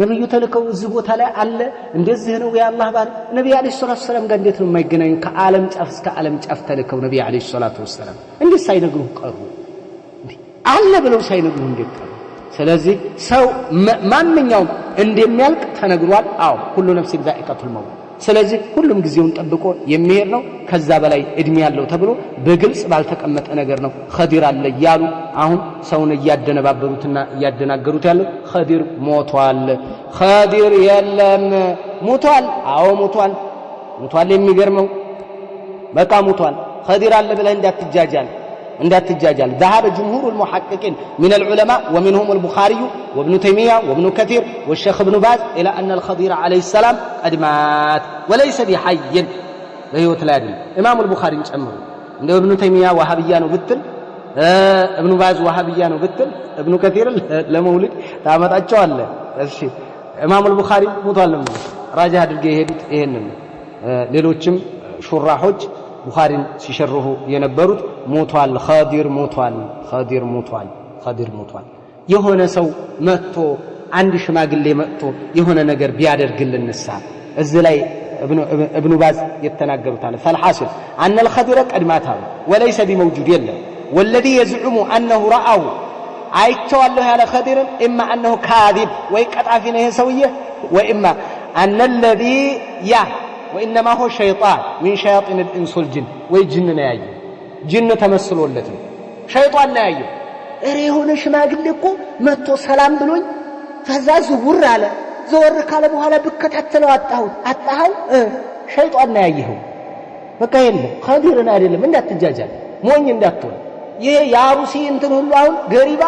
Speaker 1: ነብዩ ተልከው እዚህ ቦታ ላይ አለ እንደዚህ ነው የአላህ ባር ነብዩ አለይሂ ሰላቱ ወሰለም ጋር እንዴት ነው የማይገናኙ ከዓለም ጫፍ እስከ ዓለም ጫፍ ተልከው ነብዩ አለይሂ ሰላቱ ወሰለም እንዴት ሳይነግሩ ቀሩ አለ ብለው ሳይነግሩ እንዴት ቀሩ ስለዚህ ሰው ማንኛውም እንደሚያልቅ ተነግሯል ሁሉ ነፍስ ዛኢቀቱል መውት ስለዚህ ሁሉም ጊዜውን ጠብቆ የሚሄድ ነው ከዛ በላይ እድሜ ያለው ተብሎ በግልጽ ባልተቀመጠ ነገር ነው ኸዲር አለ ያሉ አሁን ሰውን ያደነባበሩትና ያደናገሩት ያለው ኸዲር ሞቷል ኸዲር የለም ሞቷል ሞቷል የሚገርመው በቃ ሞቷል ኸዲር አለ ብለህ እንዳትጃጃል ذهب جمهور المحققين من العلماء ومنهم البخاري وابن تيمية وابن كثير والشيخ ابن باز إلى أن الخضير عليه السلام قد مات وليس بحي بهيوت الادم امام البخاري مጨምሩ እንደው ابن تيمية وهابيان وبتل ابن باز وهابيان وبتل ابن كثير ለመውሊድ ታመጣቸው አለ እሺ امام البخاري ሞቷል ራጃ አድርገው የሄዱት ይሄንን ሌሎችም ሹራሖች ቡኻሪን ሲሸርሁ የነበሩት ሞቷል ኸዲር ሞቷል የሆነ ሰው መጥቶ አንድ ሽማግሌ መጥቶ የሆነ ነገር ቢያደርግልንሳ እዚህ ላይ ابن باز يتناقروا تعالى فالحاصل أن الخضر قد مات وليس بموجود يلا والذي يزعم أنه رأوا عيتوا الله على خضر إما أنه كاذب ويقطع فيه سوية وإما أن الذي وإنما هو شيطان من شياطين الإنس والجن ويجننا يا جن تمثل والتي شيطان لا يجي إريهون شماغ لكم متو سلام بلون فذا زور على زور ካለ በኋላ በከታተለው አጣው ሸይጣን ነው ያየው በቃ የለም ኸዲርን አይደለም እንዳትጃጃል ሞኝ እንዳትሆን ይሄ ያሩሲ እንትን ሁሉ አሁን ገሪባ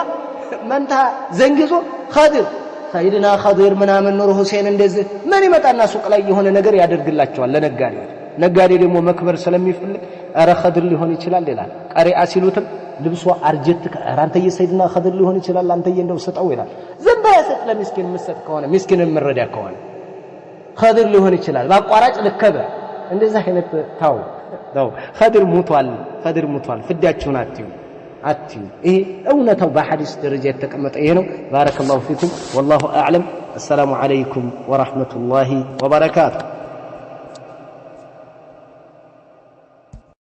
Speaker 1: መንታ ዘንግዞ ኸዲር ሰይድና ኸዲር ምናምን ኑር ሁሴን እንደዚህ ምን ይመጣና ሱቅ ላይ የሆነ ነገር ያደርግላቸዋል ለነጋዴዎች ነጋዴ ደግሞ መክበር ስለሚፈልግ አረ ኸዲር ሊሆን ይችላል ይላል ቀሪአ ሲሉትም ልብሷ አርጀት አራንተ የሰይድና ኸዲር ሊሆን ይችላል አንተ እንደው ሰጠው ይላል ዘንባ ያሰጥ ለምስኪን መስጠት ከሆነ ምስኪንን መረዳ ከሆነ ኸዲር ሊሆን ይችላል ባቋራጭ ለከበ እንደዛ አይነት ታው ኸዲር ሞቷል ፍዳችሁን አትዩ ይሄ እውነታው በሐዲስ ደረጃ የተቀመጠ ይሄ ነው ባረከላሁ ፊኩም والله اعلم السلام عليكم ورحمه الله وبركاته